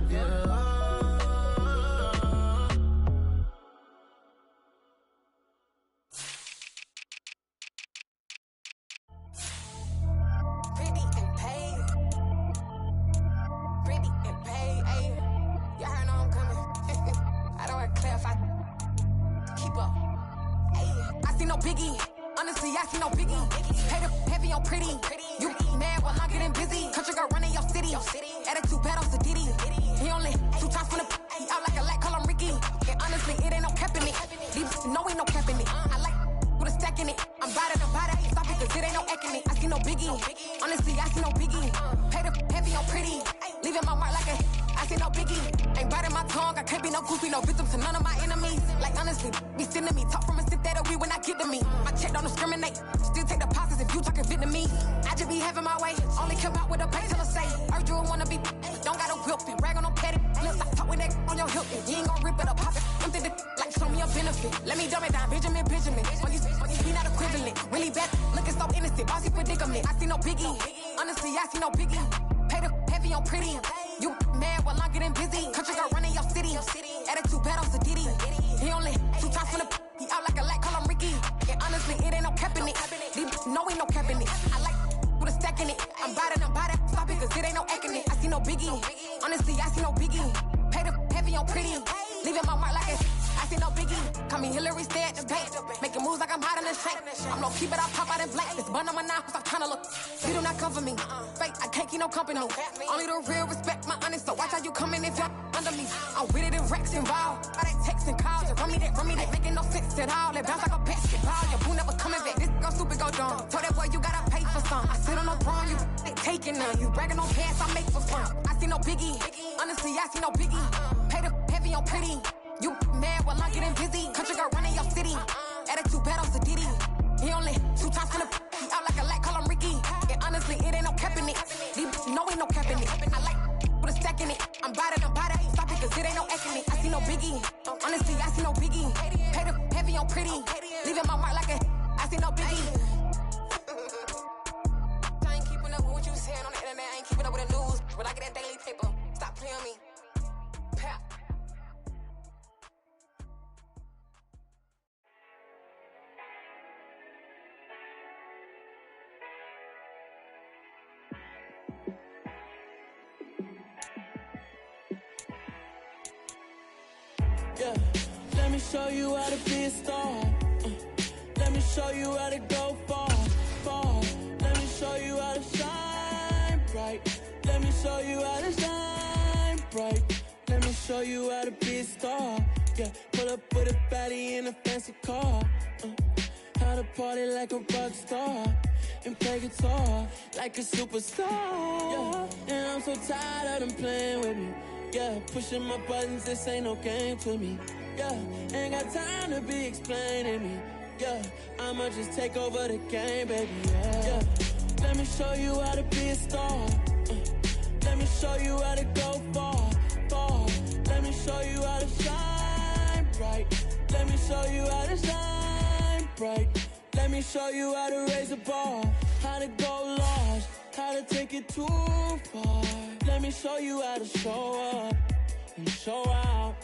Yeah. Pretty and paid. Pretty and paid, ayy. Y'all heard know I'm coming. I don't want to clarify. Keep up. Ayy. I see no biggie. Honestly, I see no biggie. Pay the heavy on pretty. You mad while I'm getting busy. Country girl running your city. Attitude bad on Diddy. He only 2 times from the he out like a lack, call him Ricky. And honestly, it ain't no cap in it. These know ain't no cap in it. I like with a stack in it. I'm about it. Stop it, cause it ain't no eck in it. I see no biggie. Honestly, I see no biggie. Pay the heavy on pretty. Leaving my mark like a I see no biggie. Ain't biting my tongue. I can't be no goofy, no victim to none of my enemies. Like honestly, be sending me talk from a sip that we when I get to me. My check don't discriminate. Still take deposits if you talking Vietnamese. I just be having my way. Only come out with a pay till I say. Urge you wanna be. Don't got a whipping. Rag on no petty. Let's stop talk with that on your hip. You ain't gon' rip it up. Pop it. Empty the like show me a benefit. Let me dumb it down. Benjamin. We not equivalent. Really bad. Looking so innocent. Bossy predicament. I see no biggie. Honestly, I see no biggie. Pay the heavy on pretty. You mad while I'm getting busy. Country girl running your city. Attitude bad on Diddy. He only 2 times from the he out like a lack, call him Ricky. And honestly, it ain't no cap in it. These know ain't no cap in it. I like with a stack in it. I'm about it. Stop it, cause it ain't no eck in it. I see no biggie. Honestly, I see no biggie. Pay the heavy on pretty. Leaving my mark like a I see no biggie. Call me Hillary, stay at the bank. Making moves like I'm hot in the shank. I'm low key, but I pop out in black. This bun on my knife, stop trying to look. You do not come for me. Fake, I can't keep no company. Only the real respect my honest. So watch how you coming if you're under me. I'm with it in Rex involved. I ain't texting calls. Run me that. Making no sense at all. It bounce like a basketball. Your boo never coming back. This go stupid, go dumb. Told that boy you gotta pay for some. I sit on no throne, you ain't taking none. You bragging on pants, I make for fun. I see no biggie. Honestly, I see no biggie. Pay the heavy on pretty. You mad while I'm getting busy. Country girl running your city. Attitude bad on Diddy. He only 2 times from the he out like a lack, call him Ricky. And honestly, it ain't no cap in it. These know ain't no cap in it. I like with a stack in it. I'm about it. Stop it, cause it ain't no eck in it. I see no biggie. Honestly, I see no biggie. Pay the heavy on pretty. Leaving my mark like a I see no biggie. I ain't keeping up with what you saying on the internet. I ain't keeping up with the news. But I get that daily paper. Stop playing me. Pap. Yeah, let me show you how to be a star. Let me show you how to go far. Let me show you how to shine bright. Let me show you how to shine bright. Let me show you how to be a star. Yeah, pull up with a baddie in a fancy car. How to party like a rock star and play guitar like a superstar. Yeah, and I'm so tired of them playing with me. Yeah, pushing my buttons, this ain't no game to me. Yeah, ain't got time to be explaining me. Yeah, I'ma just take over the game, baby. Yeah. Let me show you how to be a star. Let me show you how to go far, far. Let me show you how to shine bright. Let me show you how to shine bright. Let me show you how to raise a bar, how to go large, how to take it too far. Let me show you how to show up and show out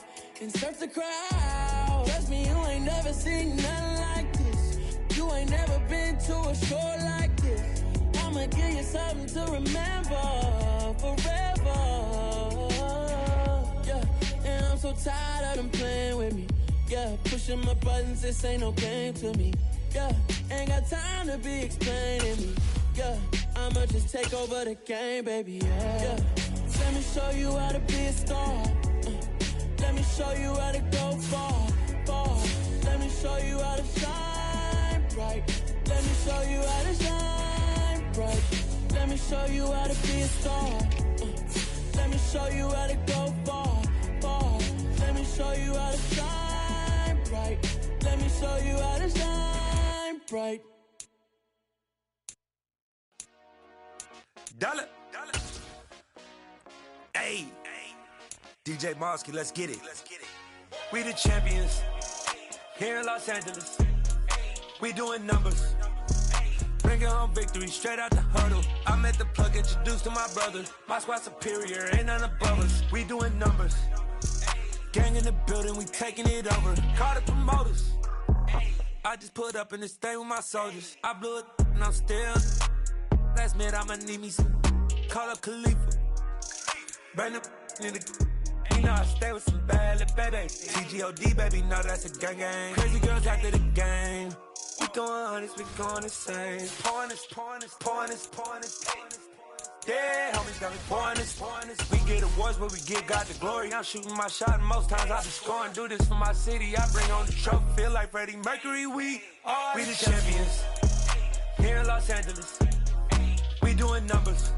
and surf the crowd. Trust me, you ain't never seen nothing like this. You ain't never been to a show like this. I'ma give you something to remember forever. Yeah, and I'm so tired of them playing with me. Yeah, pushing my buttons, this ain't no game to me. Yeah, ain't got time to be explaining me. Yeah, I'ma just take over the game, baby. Yeah. Let me show you how to be a star. Let me show you how to go far, far. Let me show you how to shine bright. Let me show you how to shine bright. Let me show you how to be a star. Let me show you how to go far, far. Let me show you how to shine bright. Let me show you how to shine bright. Dollar. Hey, DJ Mosky, let's get it. We the champions here in Los Angeles. We doing numbers. Bringing home victory straight out the huddle. I'm at the plug, introduced to my brother. My squad superior, ain't none above us. We doing numbers. Gang in the building, we taking it over. Call the promoters. I just put up in this thing with my soldiers. I blew it and I'm still. Last minute I'ma need me some. Call up Khalifa. Bring the in the. You know I stay with some bad little babies. TGOD baby, know that's a gang gang. Crazy girls after the game. We going honest, we going insane. Pouring this. Yeah, homies got me pouring this. We get awards, but we give God the glory. I'm shooting my shot, and most times I be scoring. Do this for my city, I bring on the trophy. Feel like Freddie Mercury, we the champions here in Los Angeles. We doing numbers.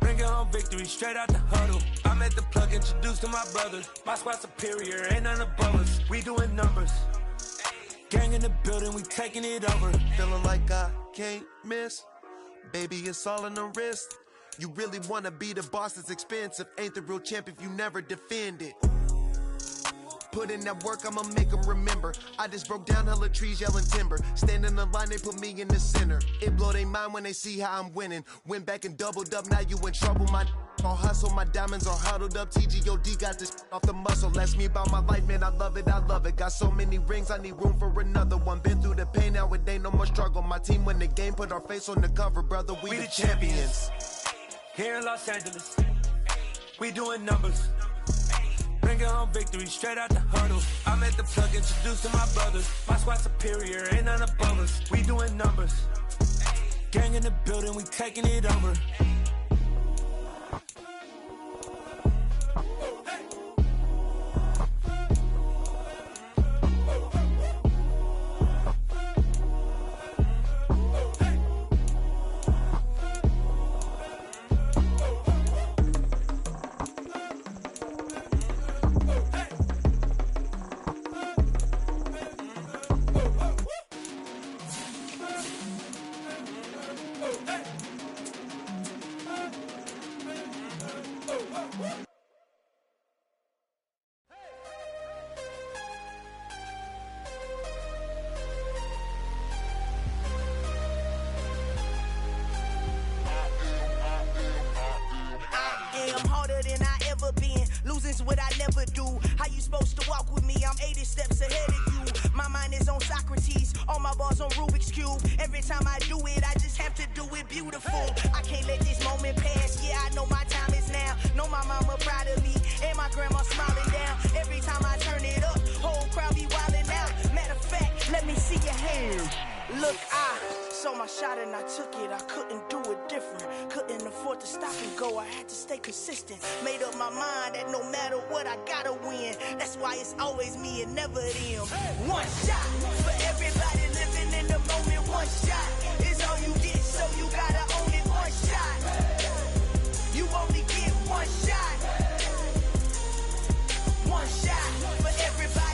Bringing home victory straight out the huddle. I'm at the plug, introduced to my brother. My squad superior, ain't none above us. We doing numbers. Gang in the building, we taking it over. Feeling like I can't miss. Baby, it's all in the wrist. You really wanna be the boss, it's expensive. Ain't the real champ if you never defend it. Put in that work, I'ma make them remember. I just broke down hella trees, yelling timber. Stand in the line, they put me in the center. It blow their mind when they see how I'm winning. Went back and doubled up, now you in trouble. My all hustle, my diamonds are huddled up. TGOD got this off the muscle. Ask me about my life, man, I love it. Got so many rings, I need room for another one. Been through the pain, now it ain't no more struggle. My team win the game, put our face on the cover, brother. We the champions. Here in Los Angeles, we doing numbers. Bringing home victory straight out the huddle. I'm at the plug, introduced to my brothers. My squad superior, ain't none above us. We doing numbers. Gang in the building, we taking it over. Losing's what I never do. How you supposed to walk with me? I'm 80 steps ahead of you. My mind is on Socrates, all my bars on Rubik's Cube. Every time I do it, I just have to do it beautiful. I can't let this moment pass. Yeah, I know my time is now. Know my mama proud of me, and my grandma smiling down. Every time I turn it up, whole crowd be wildin' out. Matter of fact, let me see your hands. Look, I saw my shot and I took it. I couldn't do it different. Couldn't afford to stop and go. I had to stay consistent. Made up my mind that no matter what, I gotta win. That's why it's always me and never them. One shot for everybody living in the moment. One shot is all you get, so you gotta own it. One shot. You only get one shot. One shot for everybody.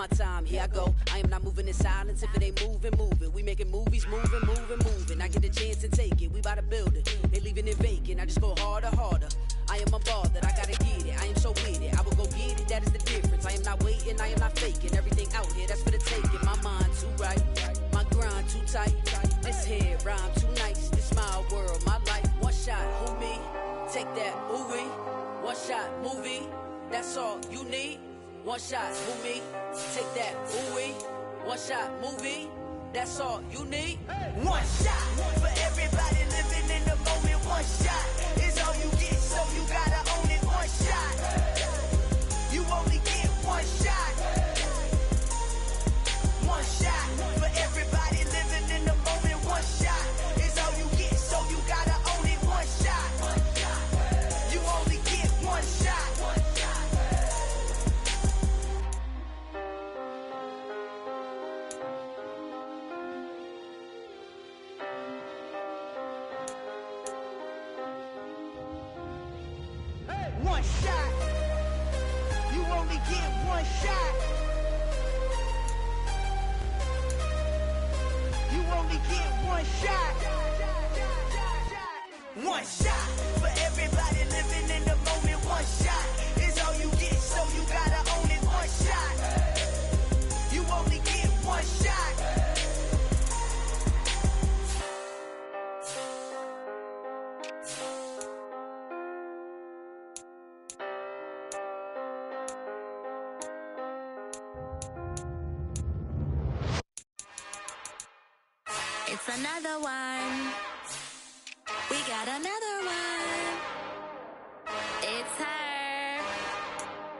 my time, here I go. I am not moving in silence. If it ain't moving, move it. We making movies, moving. I get the chance to take it. We bout to build it. They leaving it vacant. I just go harder. I am unbothered. I gotta get it. I am so with it. I will go get it. That is the difference. I am not waiting. I am not faking. Everything out here, that's for the taking. My mind too right. My grind too tight. This head rhyme too nice. This my world, my life. One shot, who me? Take that, ooh-wee. One shot, movie. That's all you need. One shot, who me? Take that, ooh-wee. One shot, movie. That's all you need. One shot for everybody living in the moment. One shot is all you get, so you gotta own it. One shot. You only get one shot. One shot for everybody living in the moment. One shot is all you get, so you gotta own it. One shot. You only get one shot. One shot. You only get one shot. You only get one shot. One shot for everybody living in the moment. One shot is all you get, so you gotta own it. One shot. You only get one shot. It's another one. We got another one. It's her.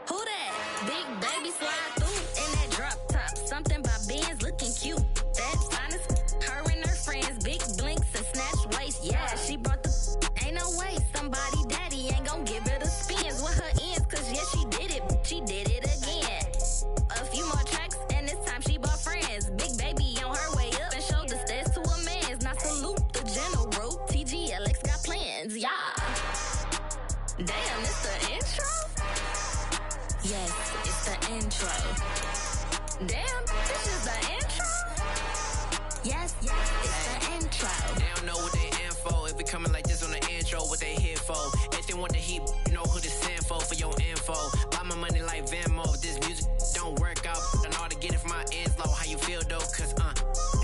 Who that? Big baby slide through in that drop top. Something by Benz looking cute. That's honest. Her and her friends, big blinks and snatch waist. Yeah, she brought the. Ain't no way somebody daddy ain't gon' give her the spins with her ends. Cause yeah, she did it. She did it again. A few more tracks and this time she bought friends. Big baby on her way up and showed the stairs to a man's. Now salute the general. TGLX got plans, yeah. Damn, it's the intro? Yes, it's the intro. Damn, this is the intro? Yes, it's the intro. They don't know what they in for. If we coming like this on the intro, what they here for? If they want the heat, you know who to send for your info. Buy my money like Venmo. This music don't work out. I know how to get it from my ends low. How you feel though? Cause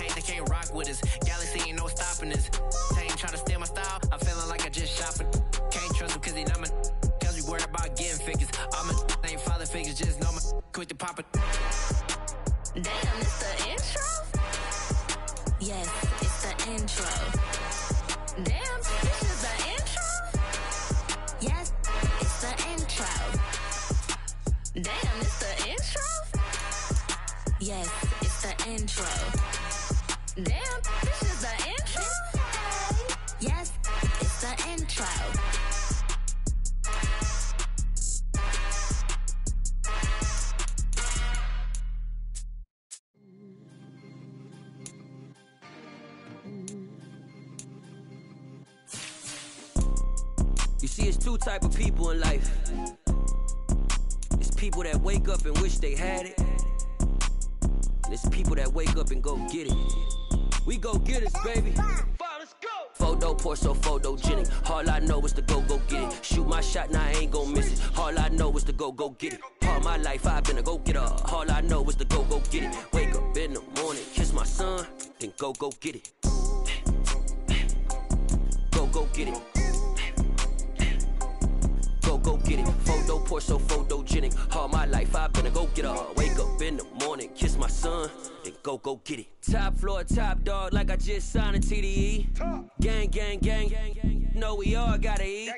hey, they can't rock with us. Galaxy ain't no stopping us. They ain't trying to steal my style. I'm feeling like I just shot for. Can't trust him cause he not my. Cause we worried about getting figures. All my ain't father figures. Just know my quick to pop it. Damn, it's the intro? Yes, it's the intro. Damn, this is the intro? Yes, it's the intro. Damn, it's the intro? Yes, it's the intro. Damn, this is the intro? Yes, it's the intro. You see, it's two type of people in life. It's people that wake up and wish they had it. And it's people that wake up and go get it. We go get it, baby. Photo pour so photogenic. All I know is to go get it. Shoot my shot, now I ain't gon' miss it. All I know is to go get it. All my life I've been a go-getter. All I know is to go get it. Wake up in the morning, kiss my son, then go get it. Go get it. Go get it. Photo pour so photogenic. All my life I've been a go-getter. Wake up in the morning, kiss my son, then go get it. Top floor, top dog, like I just signed a TDE. Gang. Know we all gotta eat.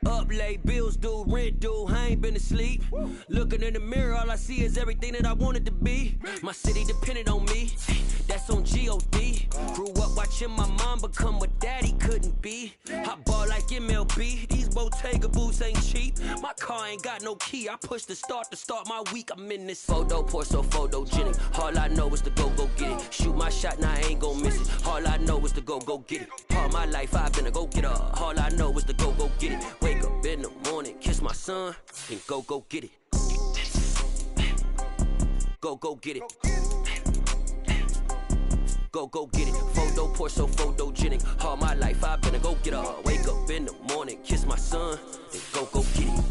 Up late, bills due, rent due, I ain't been asleep. Looking in the mirror, all I see is everything that I wanted to be. My city depended on me, that's on G.O.D. Grew up watching my mom become what daddy couldn't be. I ball like MLB, these Bottega boots ain't cheap. My car ain't got no key, I push the start to start my week. I'm in this photo pour so photogenic. All I know is to go get it. Shoot my shot, now I ain't gon' miss it. All I know is to go get it. All my life I've been a go-getter. All I know is to go get it. Wake up in the morning, kiss my son, then go get it. go get it. Go get it. Photo poor, so photogenic. All my life I've been a go getter. Wake up in the morning, kiss my son, then go get it.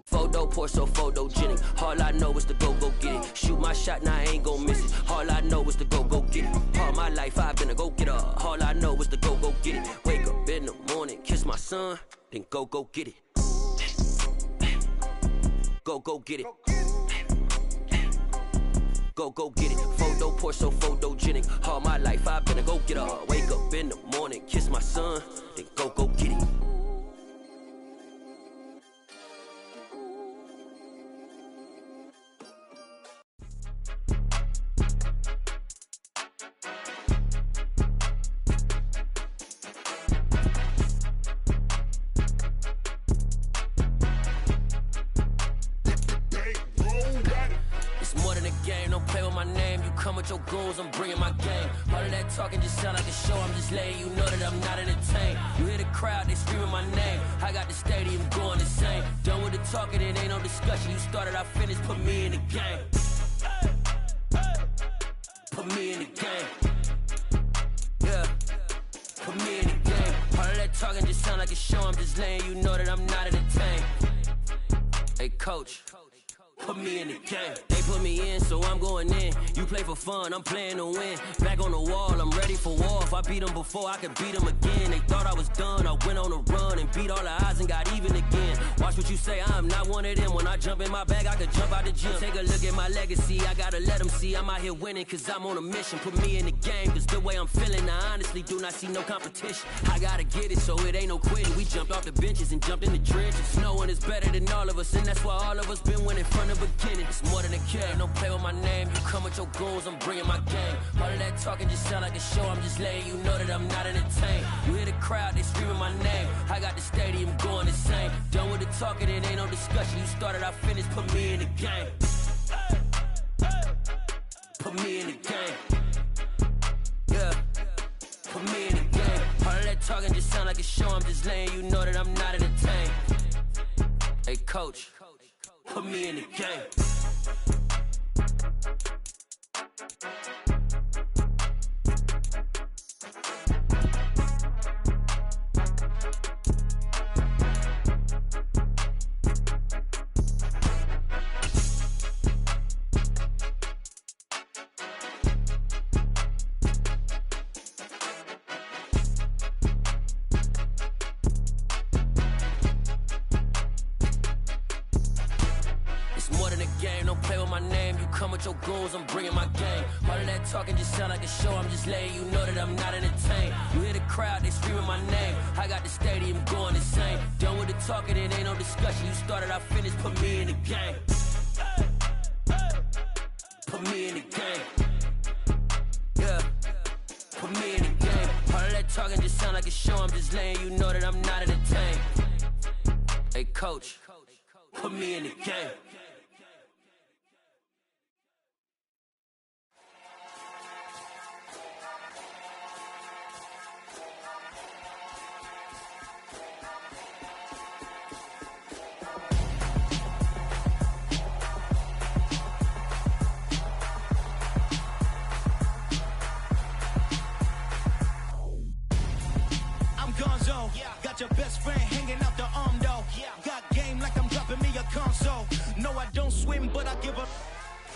Photo poor, so photogenic. All I know is to go get it. Shoot my shot, now I ain't gon' miss it. All I know is to go get it. All my life I've been a go getter. All I know is to go get it. Wake up in the morning, kiss my son, then go get it. Go get it. Go get it. Photo poor, so photogenic. All my life I've been a go getter. Wake up in the morning, kiss my son, then go get it. With your goons, I'm bringing my game. All of that talking just sound like a show. I'm just letting you know that I'm not entertained. You hear the crowd, they screaming my name. I got the stadium going insane. Done with the talking, it ain't no discussion. You started, I finished, put me in the game. Put me in the game. Yeah, put me in the game. All of that talking just sound like a show. I'm just letting you know that I'm not entertained. Hey, coach, put me in the game. They put me in, so I'm going in. You play for fun, I'm playing to win. Back on the wall, I'm ready for war. If I beat them before, I could beat them again. They thought I was done, I went on a run and beat all the odds and got even again. Watch what you say, I'm not one of them. When I jump in my bag, I could jump out the gym. Take a look at my legacy, I gotta let them see I'm out here winning, cause I'm on a mission. Put me in the game, cause the way I'm feeling, I honestly do not see no competition. I gotta get it, so it ain't no quitting. We jumped off the benches and jumped in the trenches. No one is better than all of us, and that's why all of us been winning from the beginning. It's more than a game, don't play with my name. You come with your goons, I'm bringing my game. All of that talking just sound like a show. I'm just letting you know that I'm not entertained. You hear the crowd, they screaming my name. I got the stadium going insane. Done with the talking, it ain't no discussion. You started, I finished, put me in the game. Put me in the game. Yeah, put me in the game. All of that talking just sound like a show. I'm just letting you know that I'm not entertained. Hey, coach, put me in the game. Your goals, I'm bringing my game. All of that talking just sound like a show. I'm just letting you know that I'm not entertained. You hear the crowd, they screaming my name. I got the stadium going insane. Done with the talking, it ain't no discussion. You started, I finished, put me in the game. Put me in the game. Yeah, put me in the game. All of that talking just sound like a show. I'm just letting you know that I'm not entertained. Hey, coach, put me in the game. Got your best friend hanging out the arm though. Got game like I'm dropping me a console. No, I don't swim, but I give a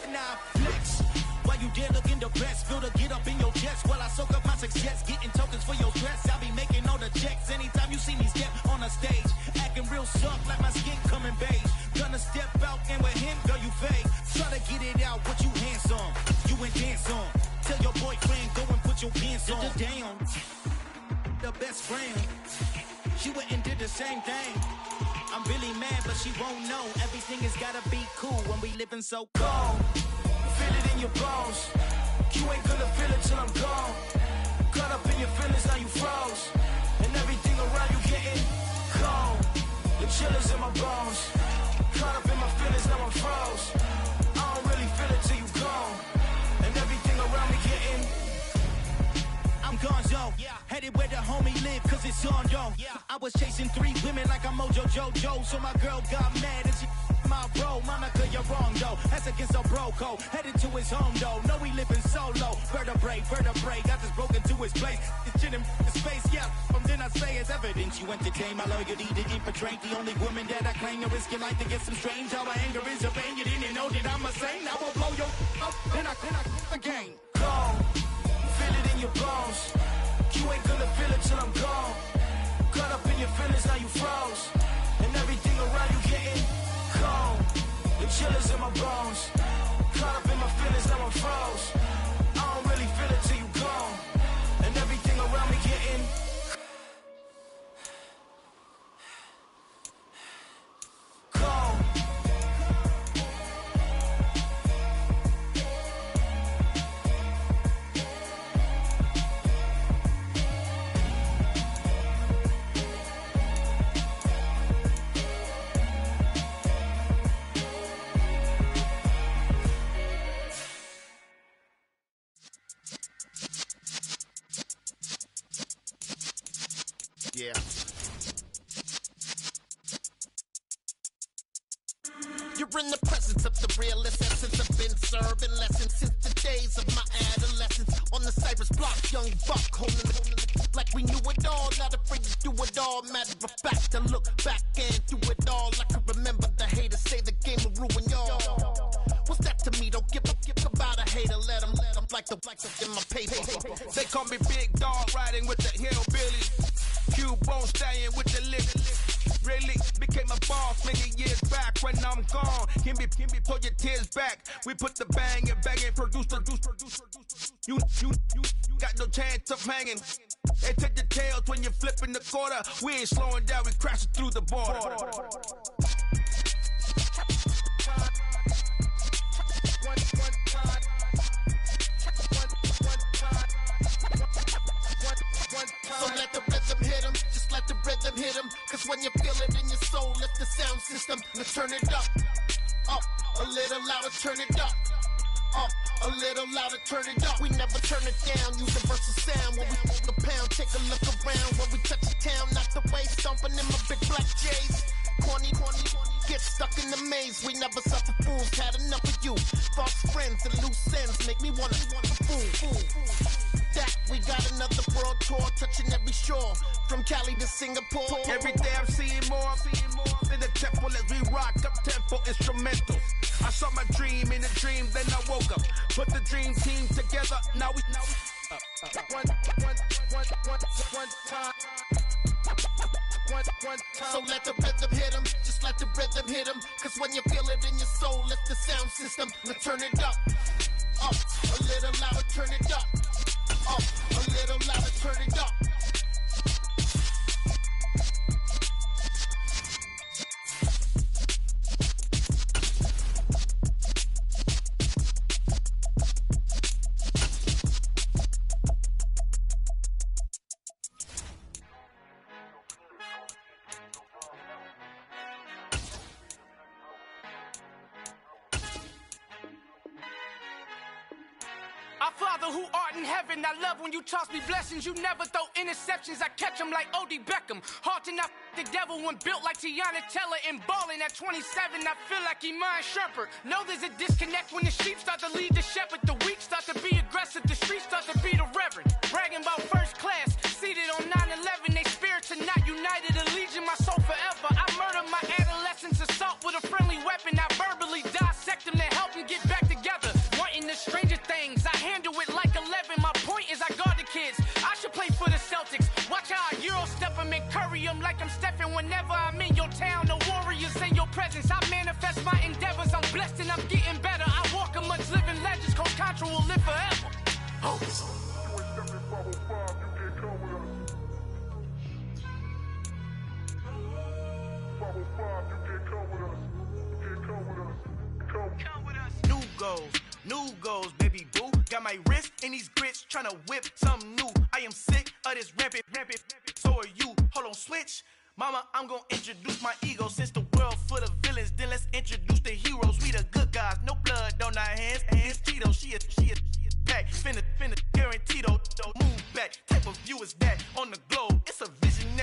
and I flex. While you there looking the best, feel the get up in your chest while I soak up my success, getting tokens for your stress. I be making all the checks anytime you see me step on a stage, acting real soft like my skin coming beige. Gonna step out and with him, girl, you fake. Try to get it out, what you handsome, you ain't dance on. Tell your boyfriend go and put your pants on. Down, the best friend. She went and did the same thing. I'm really mad, but she won't know. Everything has gotta be cool when we living so cold. Feel it in your bones. You ain't gonna feel it till I'm gone. Cut on, though. I was chasing 3 women like I'm Mojo Jojo, so my girl got mad and she my bro. Monica, you're wrong, though. That's against a bro code. Headed to his home, though. No, he living solo. Vertebrae. Got this broken to his place. It's chin in space, yeah. From then I say it's evidence you entertain my loyalty to infiltrate. The only woman that I claim to risk your life to get some strange. How my anger is a pain. You didn't know that I'm a saint. I will blow your up. Then I again. Gone. Feel it in your bones. You ain't gonna feel it till I'm gone. Caught up in your feelings, now you froze. And everything around you getting cold. The chillers in my bones. Caught up in my feelings, now I'm froze. I don't really feel it till you gone. And everything around me getting cold. Yeah. You're in the presence of the realest essence. I've been serving lessons since the days of my adolescence. On the Cypress block, young buck holding it like we knew it all. Not afraid to do it all. Matter of fact, to look back and do it all. I can remember the haters say the game will ruin y'all. What's that to me? Don't give about a hater. Let them like the in my paper. They call me Big Dog, riding with the hillbillies. Q-Bone staying with the lick. Really became a boss many years back. When I'm gone, can be pull your tears back. We put the bang and produce. You got no chance of hanging. They take your tails when you're flipping the quarter. We ain't slowing down, we crashing through the border. So let the rhythm hit him, just let the rhythm hit him. Cause when you feel it in your soul, lift the sound system. Let's turn it up, a little louder, turn it up, a little louder, turn it up. We never turn it down, universal sound. When we move the pound, take a look around. When we touch the town, knock the way, stomping in my big black J's. Corny, get stuck in the maze. We never suffer fools, had enough of you. False friends and loose ends make me wanna fool. That we got another world tour, touching every shore, from Cali to Singapore. Every day I'm seeing more in the temple as we rock up tempo instrumentals. I saw my dream in a dream, then I woke up. Put the dream team together, now we one time. So let the rhythm hit him, just let the rhythm hit him. Cause when you feel it in your soul, lift the sound system. Let's turn it up, a little louder, turn it up, a little louder, turn it up. Our Father who art in heaven, I love when you toss me blessings. You never throw interceptions, I catch them like O.D. Beckham. Hard to not the devil when built like Tiana Teller and balling at 27. I feel like Iman Shumpert. Know there's a disconnect when the sheep start to lead the shepherd. The weak start to be aggressive, the streets start to be the reverend. Bragging about first class, seated on 9/11. They spirits are not united, a legion, my soul forever. I murder my adolescence, assault with a friendly weapon. I verbally dissect them to help them get back together. Wanting the stranger things, I handle it like 11. My point is I guard the kids. I should play for the Celtics. Watch how I Euro step them and curry them like I'm Stephen. Whenever I'm in your town, the Warriors in your presence. I manifest my endeavors. I'm blessed and I'm getting better. I walk amongst living legends. Coach Contra will live forever. Oh. New goals, baby boo. Got my wrist in these grits, tryna whip something new. I am sick of this rampant. So are you. Hold on, switch. Mama, I'm gonna introduce my ego. Since the world full of villains, then let's introduce the heroes. We the good guys, no blood on our hands. Hands Tito, she is back. Finna guaranteed, move back. Type of view is that on the globe. It's a visionary.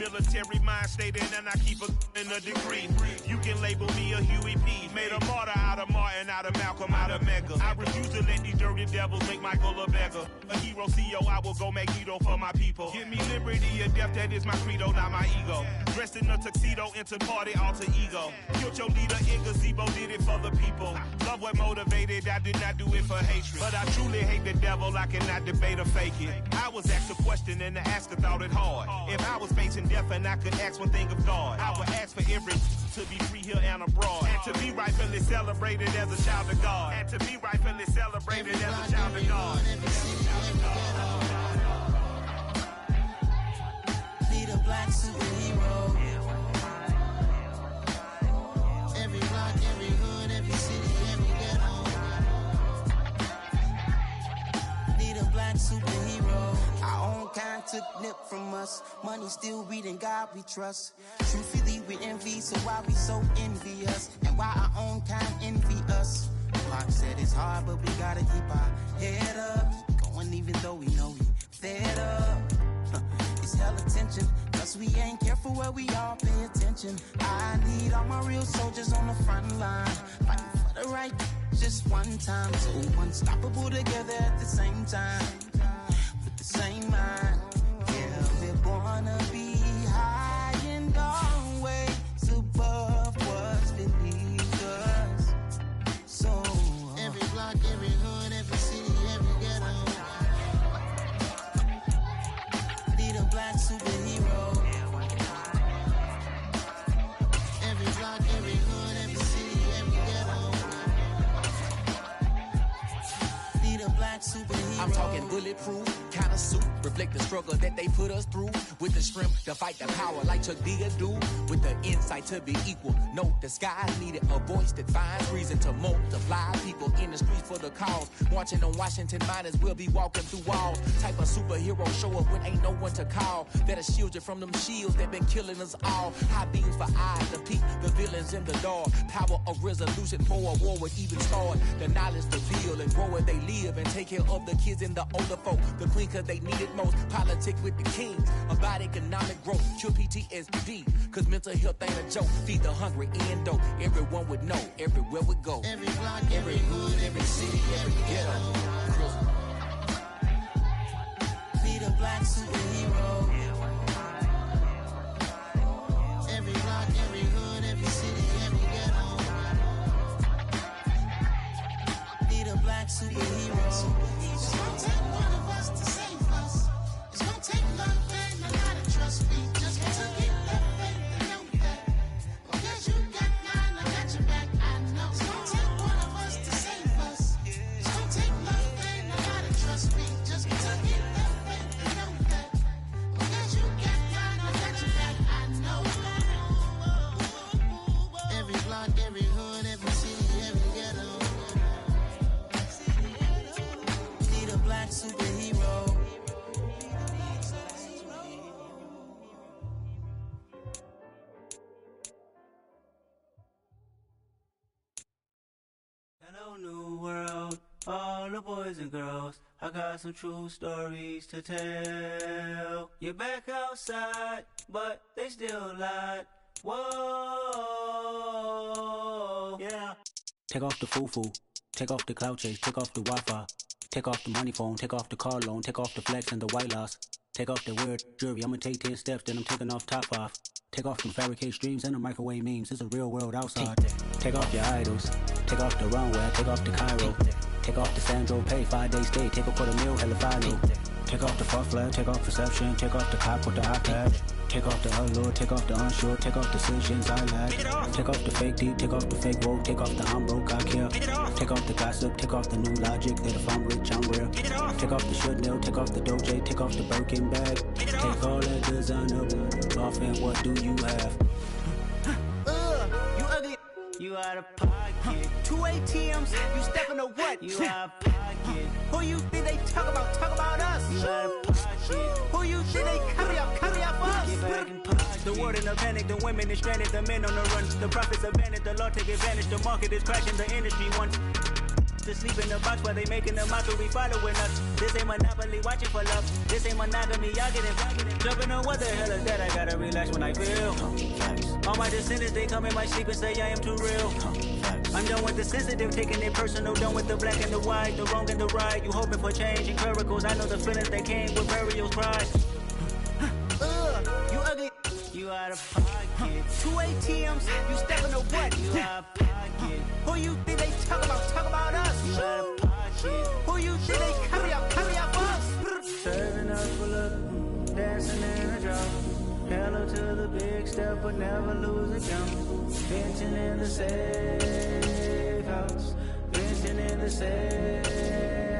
Military mind state and I keep in a degree. You can label me a Huey P. Made a martyr out of Martin, out of Malcolm, out of Mega. I refuse to let these dirty devils make Michael a beggar. A hero CEO, I will go Magneto for my people. Give me liberty or death, that is my credo, not my ego. Dressed in a tuxedo, into party, alter ego. Killed your leader in gazebo, did it for the people. Love what motivated, I did not do it for hatred. But I truly hate the devil, I cannot debate or fake it. I was asked a question and the asker thought it hard. If I was facing death and I could ask one thing of God, I would ask for every to be free here and abroad. And to be rightfully celebrated as a child of God. And to be rightfully celebrated as a child of God. Need a black superhero. Every block, every hood, every city, every ghetto. Need a black superhero. Our own kind took nip from us. Money still reading God we trust. Truthfully we envy, so why we so envious? And why our own kind envy us? Pac said it's hard, but we gotta keep our head up. Keep going even though we know we fed up. It's hell attention, cause we ain't careful where we all pay attention. I need all my real soldiers on the front line, fighting for the right just one time. So unstoppable together at the same time, with the same mind. Yeah, we're gonna be high and always above what's beneath us. So every block, every hood, every city, every ghetto. Need a black superhero. Every block, every hood, every city, every ghetto. Need a black superhero. I'm talking bulletproof, kind of suit, reflect the struggle that they put us through. With the strength to fight the power like Chuck D do. With the insight to be equal. No, the sky's needed a voice that finds reason to multiply. People in the streets for the cause. Marching on Washington, might as well be walking through walls. Type of superhero show up when ain't no one to call. That'll shield you from them shields that been killing us all. High beams for eyes to peek the villains in the dark. Power of resolution for a war would even start. The knowledge to build and grow where they live and take care of the kids and the older folk. The queen cause they need it most. Politics with the kings. About economic growth. Cure PTSD. Cause mental health ain't a joke. Feed the hungry and dope. Everyone would know. Everywhere we go. Every block, every hood, every city, every ghetto. Need a black superhero. Every block, every hood, every city, every ghetto. Need a black superhero. It's gonna take one of us to save us. It's gonna take love and a lot of trust. We just got to get that faith and know that. Because you got mine, I got your back. I know. It's gonna take one of us to save us. It's gonna take love and a lot of trust. We just got to get that faith and know that. Because you got mine, I got your back. I know. Every block, every hood, every city, every ghetto. Need a black superhero. Hello, new world, all the boys and girls. I got some true stories to tell. You're back outside, but they still lied. Whoa, yeah. Take off the foo-foo, take off the cloud chase, take off the Wi-Fi, take off the money phone, take off the car loan, take off the flex and the white loss. Take off the weird jewelry, I'ma take 10 steps, then I'm taking off top off. Take off them fabricate streams and the microwave memes, it's a real world outside. Take off your idols, take off the runway, take off the Cairo. Take off the Sandro pay, 5-day stay, take a $250,000, hella final. Take off the far flag, take off perception, take off the cop with the iPad. Take off the allure, take off the unsure, take off decisions I lack. Take off the fake deep, take off the fake woke, take off the I'm broke, I care. Take off the gossip, take off the new logic that if I'm rich, I'm real. Take off the Chanel, take off the Doja, take off the Birkin bag. Take all that designer off and what do you have? You ugly. You out of pocket. 2 ATMs, you stepping to what? You out of pocket. Who you think they talk about? Talk about us. You out of pocket. Who you think they copy out for us? Get back in pocket. The world in a panic, the women is stranded, the men on the run. The profits abandoned, the law take advantage. The market is crashing, the industry wants. To sleep in the box while they making a mockery following us. This ain't Monopoly, watching for love. This ain't monogamy, y'all get it. Jumping on what the hell is that? I gotta relax when I feel. All my descendants, they come in my sleep and say I am too real. I'm done with the sensitive, taking it personal. Done with the black and the white, the wrong and the right. You hoping for change and miracles. I know the feelings that came with burials, pride. You ugly. You out of pocket. 2 ATMs, you stepping to what? You out of pocket. Who you think they talk about us? You out of pocket. Who you think they carry up us? Serving up for love, dancing in a drop. Hello to the big step, but never lose a count. Venting in the safe house. Venting in the safe.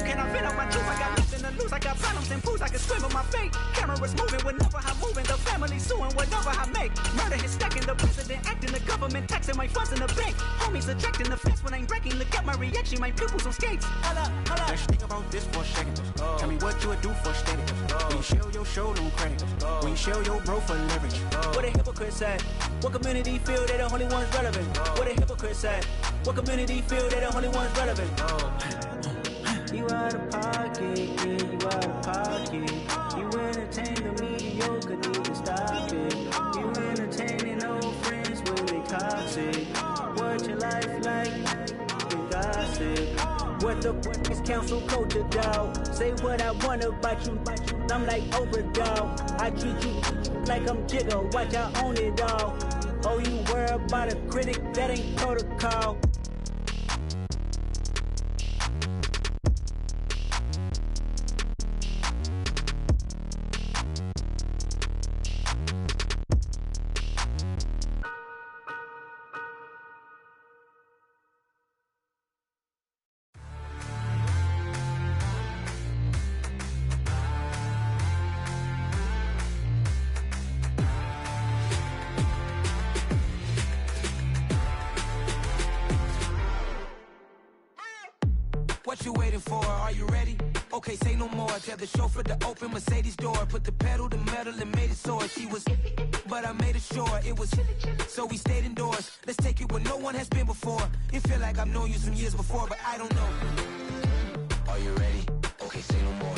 Can I fit up my juice? I got nothing to lose. I got problems and fools. I can swim with my fate. Cameras moving whenever I'm moving. The family suing whatever I make. Murder is stacking. The president acting. The government taxing my funds in the bank. Homies ejecting the fence when I'm breaking. Look at my reaction. My pupils on skates. Hold up. Let's think about this for a second. Tell me what you would do for steady. When you show your show, don't credit. When you show your bro for leverage. What a hypocrite said. What community feel they the only ones relevant? What a hypocrite said. What community feel they the only ones relevant? You out of pocket, yeah, you out of pocket. You entertain the mediocre, need to stop it. You entertaining old friends when they toxic. What your life like? You gossip. What the fuck is council culture, dog? Say what I want about you. I'm like Oprah, dog. I treat you like I'm Jigga. Watch I own it all. Oh, you worry about a critic? That ain't protocol. What you waiting for? Are you ready? Okay, say no more. Tell the chauffeur to open Mercedes door. Put the pedal to metal and made it soar. She was, but I made it sure it was. So we stayed indoors. Let's take it where no one has been before. It feel like I've known you some years before, but I don't know. Are you ready? Okay, say no more.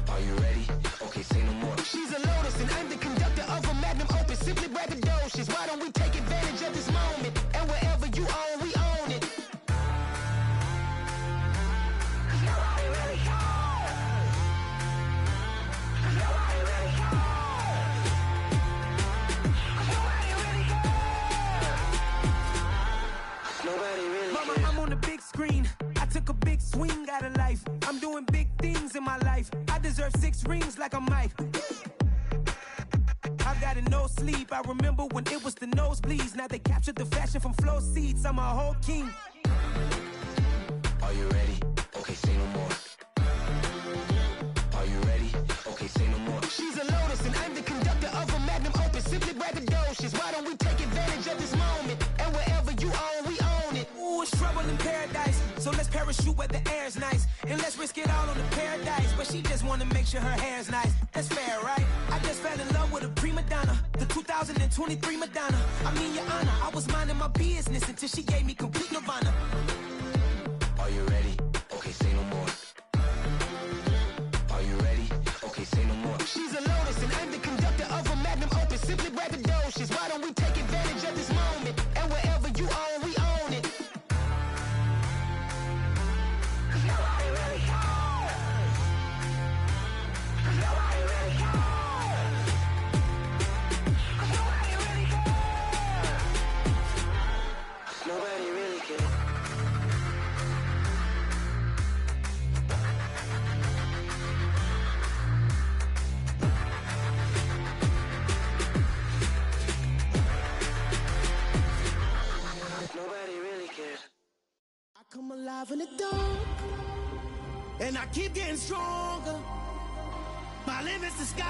Are you ready? Okay, say no more. She's a lotus and I'm the conductor of a magnum opus. Simply braggadocious. Why don't we take advantage of this moment? And wherever you own, we own it. Mama, I'm on the big screen. I took a big swing out of life. I'm doing big things in my life. I deserve 6 rings like a Mike. I've got no sleep. I remember when it was the nosebleeds. Now they captured the fashion from flow seats. I'm a whole king. Are you ready? Okay, say no more. Are you ready? Okay, say no more. She's a lotus and I'm the conductor of a magnum opus. Simply braggadocious. Why don't we take advantage of this moment? And wherever you own, we own it. Ooh, it's trouble in paradise. So let's parachute where the air's nice. And let's risk it all on the paradise. But she just wanna make sure her hair's nice. That's fair, right? I just fell in love with a prima donna. The 2023 Madonna. I mean, your honor, I was minding my business until she gave me complete nirvana. Are you ready? Okay, say no more. Are you ready? Okay, say no more. She's a lotus and I'm the conductor of a magnum opus. Simply braggadocious. Why don't we take advantage of this moment? And wherever you own, we own it. Nobody really cares. Nobody really cares. Nobody really cares. Nobody really cares. I come alive in the dark, and I keep getting stronger. My limit's the sky.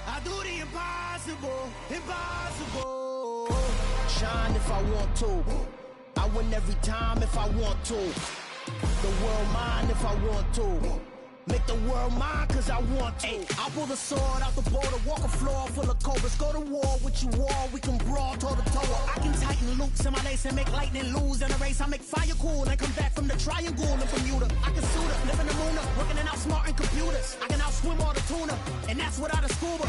I do the impossible, impossible. Shine if I want to. I win every time if I want to. The world mine if I want to. Make the world mine cause I want to. Ay, I'll pull the sword out the border, walk a floor full of cobras. Go to war with you all, we can brawl toe to toe. I can tighten loop boots in my lace and make lightning lose in a race. I make fire cool and come back from the triangle in Bermuda. I can suit her, live in the moon, working and outsmarting computers. I can outswim all the tuna, and that's without a scuba.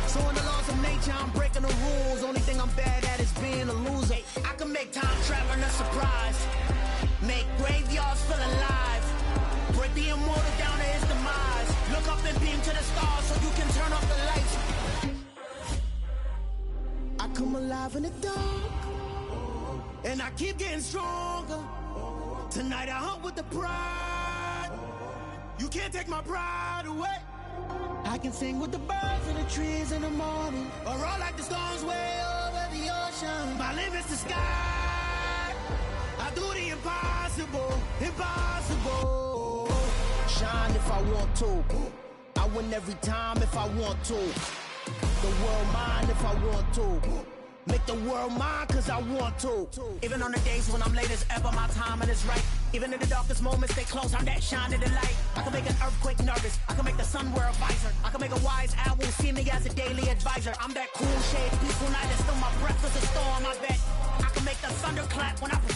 So in the laws of nature, I'm breaking the rules. Only thing I'm bad at is being a loser. I can make time traveling a surprise, make graveyards feel alive, break the immortal down to his demise. Look up and beam to the stars so you can turn off the lights. I come alive in the dark, and I keep getting stronger. Tonight I hunt with the pride. You can't take my pride away. I can sing with the birds and the trees in the morning, or roll like the storms way over the ocean. My limit's the sky. I do the impossible, impossible. Shine if I want to. I win every time if I want to. The world mine if I want to. Make the world mine cause I want to. Even on the days when I'm late as ever, my timing is right. Even in the darkest moments, stay close, I'm that shining the light. I can make an earthquake nervous, I can make the sun wear a visor. I can make a wise owl see me as a daily advisor. I'm that cool shade, peaceful night, and still my breath is a storm, I bet. I can make the thunder clap when I